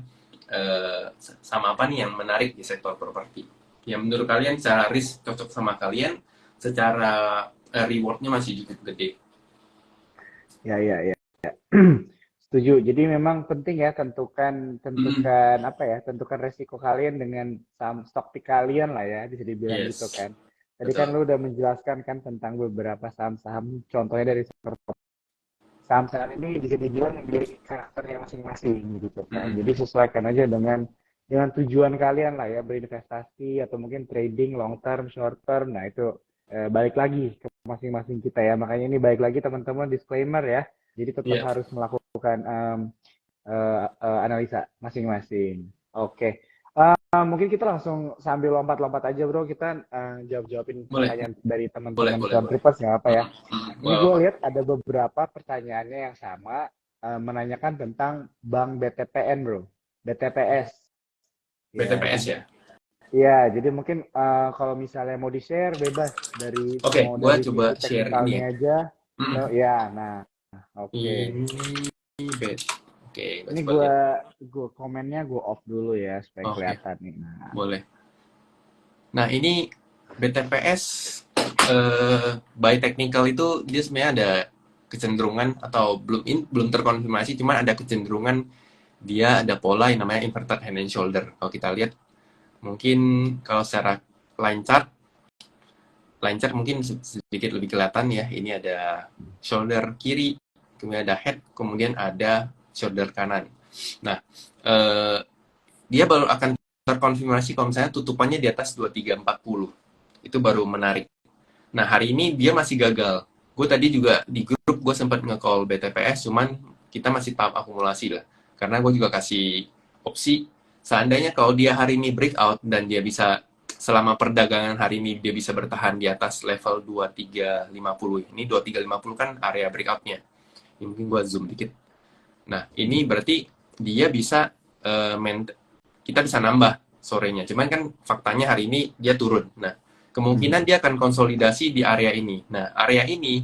S2: sama apa nih yang menarik di sektor properti. Yang menurut kalian secara risk cocok sama kalian, secara rewardnya masih cukup gede.
S3: ya. Setuju. Jadi memang penting ya tentukan apa ya, tentukan resiko kalian dengan saham stok pick kalian lah ya, bisa dibilang gitu
S2: Yes,
S3: kan. Tadi kan
S2: betul.
S3: lu udah menjelaskan kan tentang beberapa saham-saham, contohnya dari sektor saham-saham ini bisa dibilang memiliki karakternya masing-masing gitu kan. Jadi sesuaikan aja dengan tujuan kalian lah ya, berinvestasi atau mungkin trading long term, short term. Nah itu balik lagi ke masing-masing kita ya. Makanya ini balik lagi teman-teman disclaimer ya. Jadi tetap
S2: Iya.
S3: harus melakukan analisa masing-masing. Oke. Mungkin kita langsung sambil lompat-lompat aja bro, kita jawab-jawabin
S2: Boleh,
S3: pertanyaan dari
S2: boleh,
S3: teman-teman
S2: boleh, boleh.
S3: Contribers nggak apa ya. Ini
S2: Wow,
S3: gue
S2: apa?
S3: lihat ada beberapa pertanyaannya yang sama, menanyakan tentang Bank BTPN bro, BTPS. Ya,
S2: BTPS
S3: jadi
S2: ya.
S3: ya, jadi mungkin kalau misalnya mau di-share bebas dari
S2: Oke,
S3: mau
S2: gue
S3: dari
S2: coba
S3: sisi
S2: share ini ya.
S3: teknikalnya aja.
S2: Mm,
S3: Ya, nah, oke.
S2: Ini bed. Oke, gue
S3: Ini
S2: coba
S3: gue
S2: lihat.
S3: komennya gue off dulu ya supaya
S2: Oke,
S3: kelihatan nih. Nah,
S2: boleh. Nah, ini BTPS by technical itu dia sebenarnya ada kecenderungan, atau belum terkonfirmasi, cuman ada kecenderungan dia ada pola yang namanya inverted head and shoulder. Kalau kita lihat, mungkin kalau secara line chart mungkin sedikit lebih kelihatan ya. Ini ada shoulder kiri, kemudian ada head, kemudian ada shoulder kanan. Nah, dia baru akan terkonfirmasi kalau misalnya tutupannya di atas 2340. Itu baru menarik. Nah, hari ini dia masih gagal. Gue tadi juga di grup gue sempat nge-call BTPS, cuman kita masih tahap akumulasi lah. Karena gue juga kasih opsi, seandainya kalau dia hari ini breakout dan dia bisa, selama perdagangan hari ini dia bisa bertahan di atas level 2350. Ini 2350 kan area breakoutnya. Ini mungkin gue zoom dikit. Nah, ini berarti dia bisa kita bisa nambah sorenya. Cuman kan faktanya hari ini dia turun. Nah, kemungkinan dia akan konsolidasi di area ini. Nah, area ini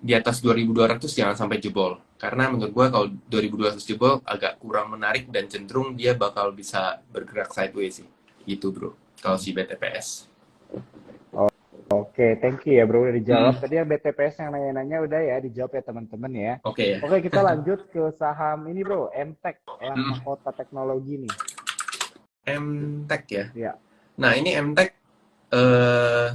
S2: di atas 2200 jangan sampai jebol. Karena menurut gue kalau 2200 jebol agak kurang menarik dan cenderung dia bakal bisa bergerak sideways sih. Gitu bro, kalau si BTPS.
S3: oke, thank you ya bro udah dijawab. Tadi yang BTPS yang nanya-nanya udah ya dijawab ya teman-teman ya.
S2: Oke ya.
S3: Oke, kita lanjut ke saham ini bro, MTech, Elang Mahkota Teknologi nih.
S2: MTech ya.
S3: Ya.
S2: Nah, ini eh,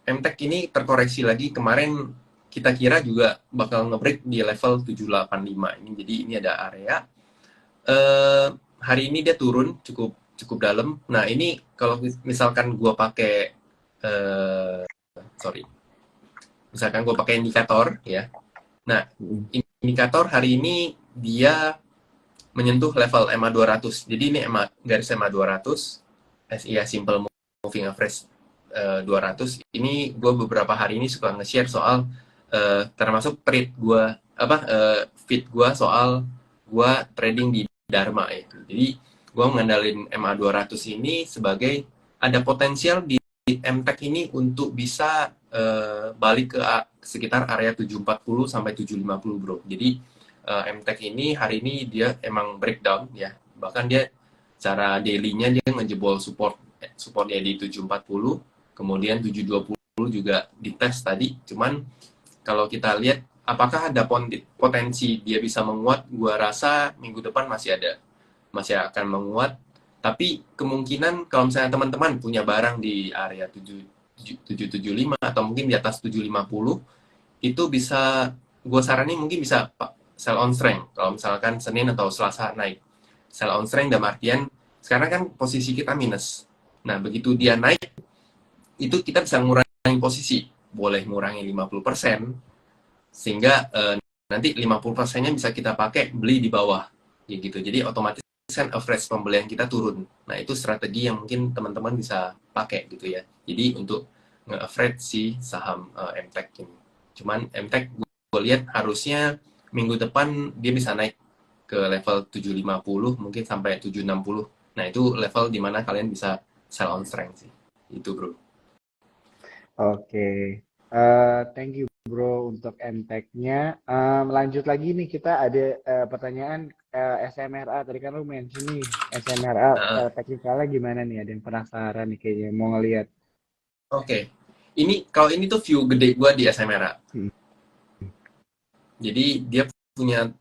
S2: MTech ini terkoreksi lagi. Kemarin kita kira juga bakal nge-break di level 785 ini. Jadi ini ada area. Eh, Hari ini dia turun cukup cukup dalam. Nah, ini kalau misalkan gua pakai eh, sorry, misalkan gua pakai indikator ya. Nah, indikator hari ini dia menyentuh level EMA 200. Jadi ini garis EMA 200. SIA Simple Moving Average 200. Ini gue beberapa hari ini suka nge-share soal termasuk trade gue feed gue soal gue trading di Dharma ya. Jadi gue mengandalkan MA 200 ini sebagai ada potensial di MTech ini untuk bisa balik ke sekitar area 740 sampai 750 bro. Jadi MTech ini hari ini dia emang breakdown ya. Bahkan dia cara daily-nya dia ngejebol supportnya di 740, kemudian 720 juga dites tadi. Cuman kalau kita lihat apakah ada potensi dia bisa menguat, gua rasa minggu depan masih akan menguat. Tapi kemungkinan kalau misalnya teman-teman punya barang di area 775 atau mungkin di atas 750, itu bisa gue saranin mungkin bisa sell on strength kalau misalkan Senin atau Selasa naik. Sell on strength dalam artian sekarang kan posisi kita minus. Nah, begitu dia naik itu kita bisa ngurangi posisi. Boleh ngurangi 50% sehingga nanti 50%-nya bisa kita pakai beli di bawah. Ya gitu. Jadi otomatis kan average pembelian kita turun. Nah, itu strategi yang mungkin teman-teman bisa pakai gitu ya. Jadi untuk nge-average si saham MTech ini. Cuman MTech gue lihat harusnya minggu depan dia bisa naik ke level 750 mungkin sampai 760. Nah, itu level di mana kalian bisa sell on strength sih. Itu, Bro.
S3: Oke, thank you bro untuk MTech-nya. Lanjut lagi nih, kita ada pertanyaan SMRA. Tadi kan lu mention nih SMRA teknikalnya gimana nih? Ada yang penasaran nih kayaknya mau ngelihat.
S2: Oke. Kalau ini tuh view gede gua di SMRA. Jadi dia punya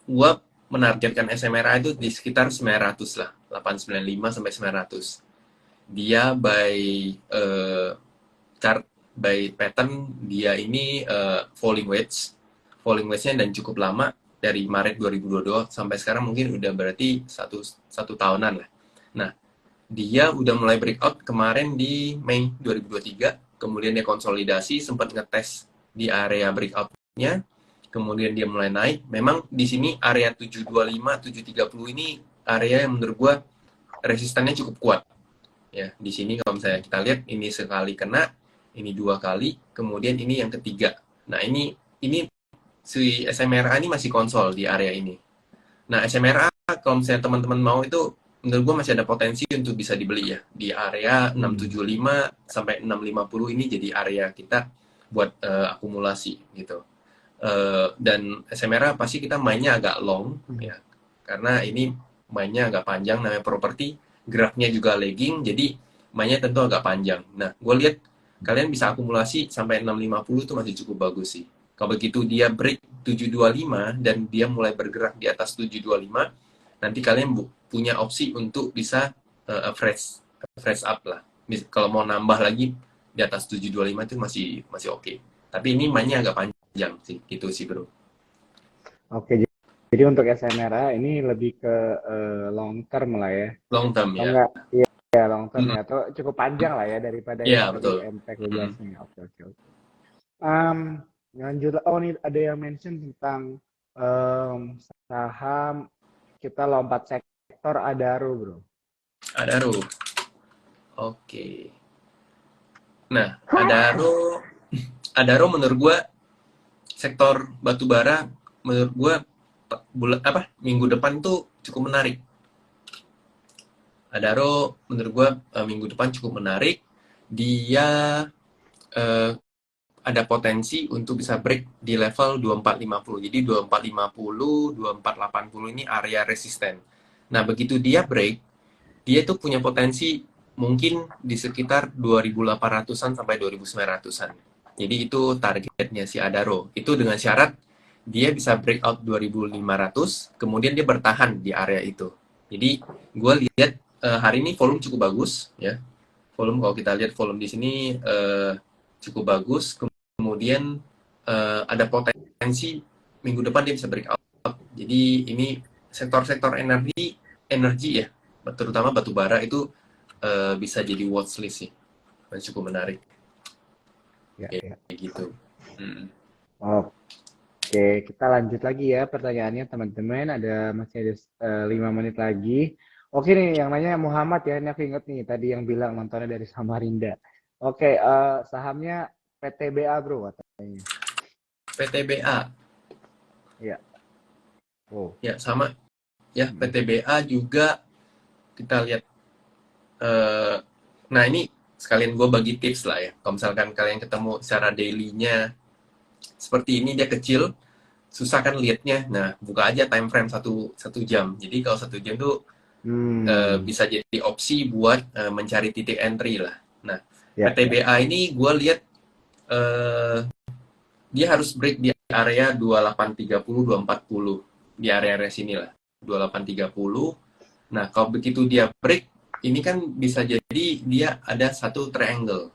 S2: gua menargetkan SMRA itu di sekitar 900 lah, 895 sampai 900. Dia chart by pattern dia ini falling wedge-nya dan cukup lama dari Maret 2022 sampai sekarang mungkin udah berarti satu tahunan lah. Nah, dia udah mulai breakout kemarin di Mei 2023, kemudian dia konsolidasi, sempat ngetes di area breakout-nya, kemudian dia mulai naik. Memang di sini area 725, 730 ini area yang menurut gua resistannya cukup kuat. Ya, di sini kalau misalnya kita lihat ini sekali kena, ini 2 kali, kemudian ini yang ketiga. Nah, ini si SMRA ini masih konsol di area ini. Nah, SMRA kalau misalnya teman-teman mau itu menurut gue masih ada potensi untuk bisa dibeli ya di area 675 sampai 650 ini jadi area kita buat akumulasi gitu. Dan SMRA pasti kita mainnya agak long ya karena ini mainnya agak panjang, namanya properti, geraknya juga lagging, jadi mainnya tentu agak panjang. Nah, gue lihat kalian bisa akumulasi sampai 650 itu masih cukup bagus sih. Kalau begitu dia break 725 dan dia mulai bergerak di atas 725, nanti kalian punya opsi untuk bisa fresh up lah. Kalau mau nambah lagi di atas 725 itu masih oke. Tapi ini mainnya agak panjang sih, gitu sih bro.
S3: Oke, jadi untuk SMRA ini lebih ke long term lah ya.
S2: Long term ya.
S3: Enggak, iya long term ya, atau cukup panjang lah ya daripada yang
S2: betul.
S3: MTech biasanya. Oke. Lanjut, nih ada yang mention tentang saham kita lompat sektor Adaro bro.
S2: Adaro. Oke. Nah, Adaro menurut gue sektor batubara menurut gue minggu depan tuh cukup menarik. Adaro menurut gue minggu depan cukup menarik. Dia ada potensi untuk bisa break di level 2450. Jadi 2450, 2480 ini area resisten. Nah, begitu dia break, dia tuh punya potensi mungkin di sekitar 2800-an sampai 2900-an. Jadi itu targetnya si Adaro. Itu dengan syarat dia bisa breakout 2500, kemudian dia bertahan di area itu. Jadi gue lihat hari ini volume cukup bagus ya. Volume kalau kita lihat volume di sini cukup bagus. Kemudian ada potensi minggu depan dia bisa breakout. Jadi ini sektor-sektor energi ya, terutama batu bara itu bisa jadi watchlist sih. Cukup menarik
S3: Ya, ya.
S2: kayak gitu.
S3: Oke, kita lanjut lagi ya pertanyaannya teman-teman. Masih ada 5 menit lagi. Oke nih, yang nanya Muhammad ya. Ini aku inget nih tadi yang bilang nontonnya dari Samarinda. Oke, sahamnya PTBA bro katanya.
S2: PTBA.
S3: Iya. Oh.
S2: Ya sama. Ya PTBA juga kita lihat. Nah ini sekalian gue bagi tips lah ya. Kalau misalkan kalian ketemu secara daily-nya seperti ini dia kecil, susah kan liatnya. Nah buka aja time frame satu jam. Jadi kalau 1 jam tuh bisa jadi opsi buat mencari titik entry lah. Nah PTBA ini gue lihat dia harus break di area 2830, 240 di area sini lah, 2830. Nah kalau begitu dia break, ini kan bisa jadi dia ada satu triangle.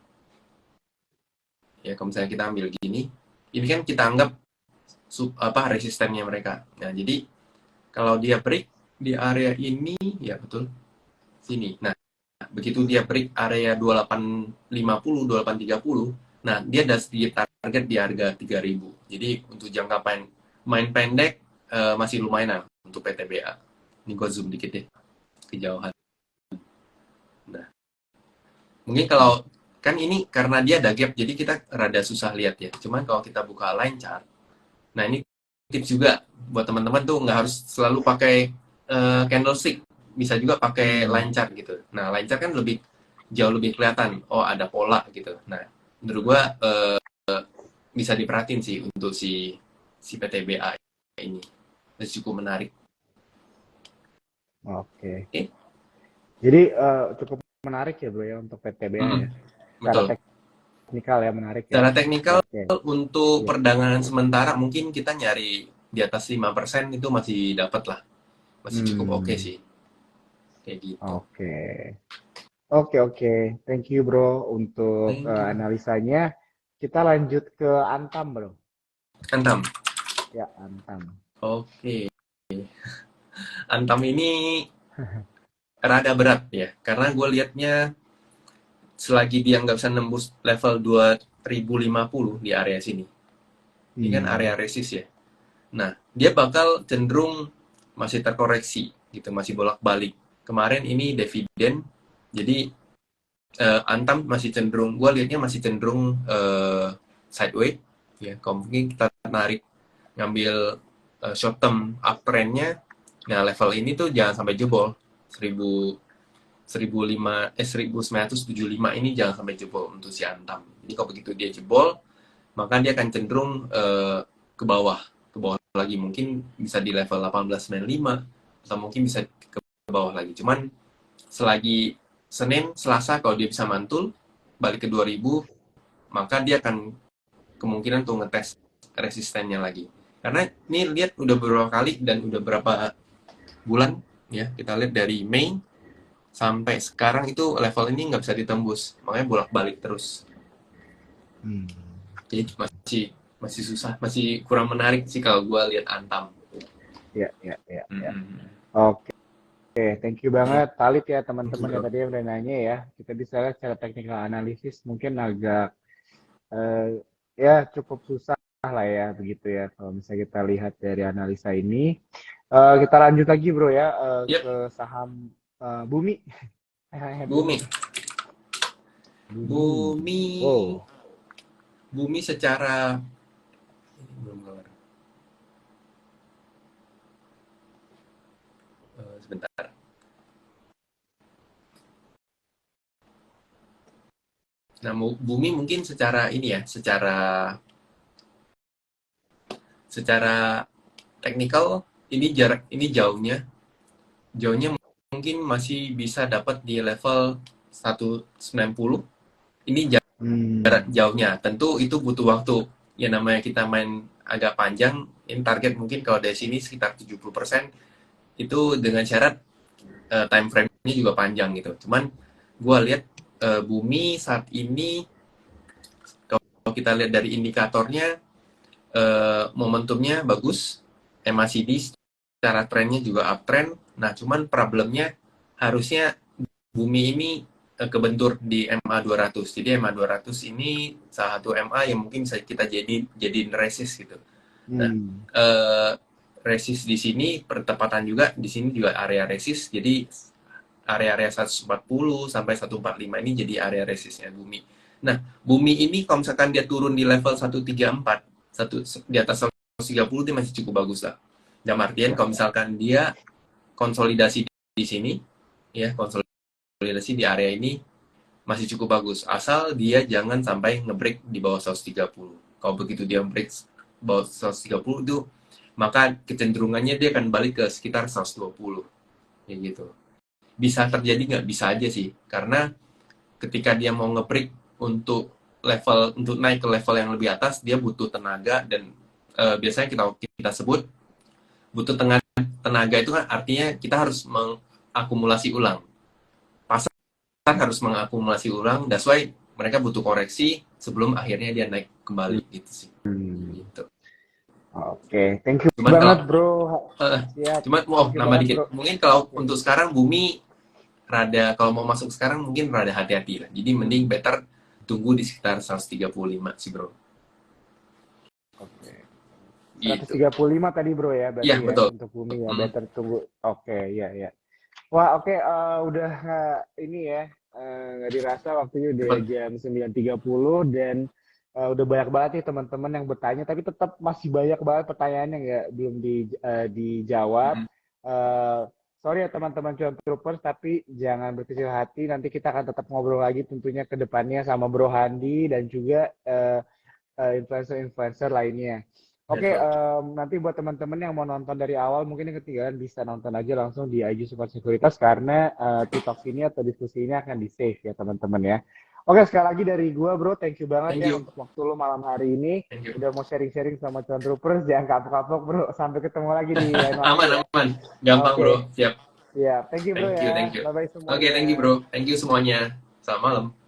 S2: Ya kalau misalnya kita ambil gini, ini kan kita anggap resistennya mereka. Nah jadi kalau dia break di area ini, ya betul sini. Nah begitu dia break area 2850, 2830, nah dia ada sedikit target di harga 3000. Jadi untuk jangka main pendek masih lumayan untuk PTBA. Ini gue zoom dikit ya kejauhan. Nah mungkin kalau kan ini karena dia ada gap, jadi kita rada susah lihat ya. Cuman kalau kita buka line chart, nah ini tips juga buat teman-teman tuh nggak harus selalu pakai candlestick, bisa juga pakai line chart gitu. Nah line chart kan jauh lebih kelihatan, oh ada pola gitu. Nah menurut gua bisa diperhatiin sih untuk si PTBA ini, cukup menarik.
S3: Oke. Jadi cukup menarik ya bro ya untuk PTBA ya.
S2: Betul.
S3: Teknikal ya menarik ya.
S2: Secara teknikal untuk perdagangan sementara mungkin kita nyari di atas 5% itu masih dapat lah. Masih cukup oke sih. Kayak gitu.
S3: Oke. Thank you bro untuk analisanya. Kita lanjut ke Antam bro.
S2: Antam.
S3: Ya Antam.
S2: Oke. Antam ini rada berat ya. Karena gue liatnya selagi dia nggak bisa nembus level 2050 di area sini. Ini kan area resist ya. Nah, dia bakal cenderung masih terkoreksi gitu, masih bolak-balik. Kemarin ini dividen, jadi Antam masih cenderung, gue liatnya masih cenderung sideways ya. Kalau mungkin kita tarik ngambil short term uptrendnya, nah level ini tuh jangan sampai jebol 1975 ini jangan sampai jebol untuk si Antam. Jadi kalau begitu dia jebol, maka dia akan cenderung ke bawah lagi, mungkin bisa di level 1895 atau mungkin bisa ke bawah lagi. Cuman selagi Senin, Selasa kalau dia bisa mantul balik ke 2000, maka dia akan kemungkinan tuh ngetes resistennya lagi. Karena ini lihat udah beberapa kali dan udah berapa bulan ya, kita lihat dari Mei sampai sekarang itu level ini nggak bisa ditembus, makanya bolak-balik terus. Jadi masih susah, masih kurang menarik sih kalau gue lihat Antam.
S3: Ya. Oke, thank you banget Talit ya teman-teman yang tadi udah nanya ya. Kita bisa lihat secara technical analisis mungkin agak ya cukup susah lah ya begitu ya kalau misalnya kita lihat dari analisa ini. Kita lanjut lagi bro ya ke saham Bumi.
S2: Bumi secara sebentar. Nah, Bumi mungkin secara ini ya, secara teknikal ini jauhnya mungkin masih bisa dapat di level 190. Ini jarak jauhnya. Tentu itu butuh waktu. Ya namanya kita main agak panjang, ini target mungkin kalau dari sini sekitar 70%. Itu dengan syarat time frame juga panjang gitu. Cuman gue lihat bumi saat ini kalau kita lihat dari indikatornya momentumnya bagus, MACD secara trennya juga uptrend. Nah, cuman problemnya harusnya bumi ini kebentur di MA 200. Jadi MA 200 ini salah satu MA yang mungkin bisa kita jadiin resist gitu. Nah, resist di sini pertepatan juga di sini juga area resist. Jadi area-area 140 sampai 145 ini jadi area resistnya bumi. Nah, bumi ini kalau misalkan dia turun di level 134, di atas 130 dia masih cukup bagus lah. Dalam artian kalau misalkan dia konsolidasi di sini, ya konsolidasi di area ini masih cukup bagus. Asal dia jangan sampai ngebreak di bawah 130. Kalau begitu dia break bawah 130 itu, maka kecenderungannya dia akan balik ke sekitar 120. Ya gitu. Bisa terjadi nggak? Bisa aja sih. Karena ketika dia mau ngebreak untuk naik ke level yang lebih atas, dia butuh tenaga dan biasanya kita sebut butuh tenaga itu kan artinya kita harus mengakumulasi ulang. Pasar harus mengakumulasi ulang, that's why mereka butuh koreksi sebelum akhirnya dia naik kembali gitu sih. Gitu.
S3: Oke, thank you
S2: Cuman
S3: banget
S2: kalau
S3: bro. Siap.
S2: cuman
S3: Thank you
S2: nambah
S3: banget,
S2: dikit.
S3: bro.
S2: Mungkin kalau
S3: Oke.
S2: untuk sekarang bumi rada kalau mau masuk sekarang mungkin rada hati-hati lah. Jadi mending better tunggu di sekitar 135 sih, Bro.
S3: Oke.
S2: Gitu.
S3: 135 tadi bro ya, berarti
S2: Iya,
S3: ya
S2: betul.
S3: untuk bumi ya, better tunggu. Oke, ya ya. Wah, oke, udah ini ya, nggak dirasa waktunya udah
S2: Cepet.
S3: jam 9.30 dan udah banyak banget nih teman-teman yang bertanya, tapi tetap masih banyak banget pertanyaan yang nggak belum dijawab.
S2: Mm-mm.
S3: Eh, sorry ya teman-teman Cuan Troopers, tapi jangan berkecil hati. Nanti kita akan tetap ngobrol lagi tentunya ke depannya sama Bro Handi dan juga influencer-influencer lainnya. Oke,
S2: Betul.
S3: nanti buat teman-teman yang mau nonton dari awal mungkin yang ketinggalan bisa nonton aja langsung di IG Support Sekuritas karena TikTok ini atau diskusi ini akan di save ya teman-teman ya. Oke, sekali lagi dari gua bro, thank you banget
S2: Thank
S3: ya
S2: you.
S3: untuk waktu lo malam hari ini.
S2: Thank you.
S3: Udah mau sharing-sharing sama Cuan Troopers, jangan kapok-kapok bro. Sampai ketemu lagi di lain waktu
S2: Aman,
S3: ya.
S2: aman. Gampang,
S3: Oke,
S2: Bro. Siap.
S3: ya. Thank you bro
S2: Thank you,
S3: ya.
S2: thank you.
S3: Bye-bye
S2: Oke, thank you,
S3: semuanya.
S2: Bro. Thank you semuanya. Selamat malam.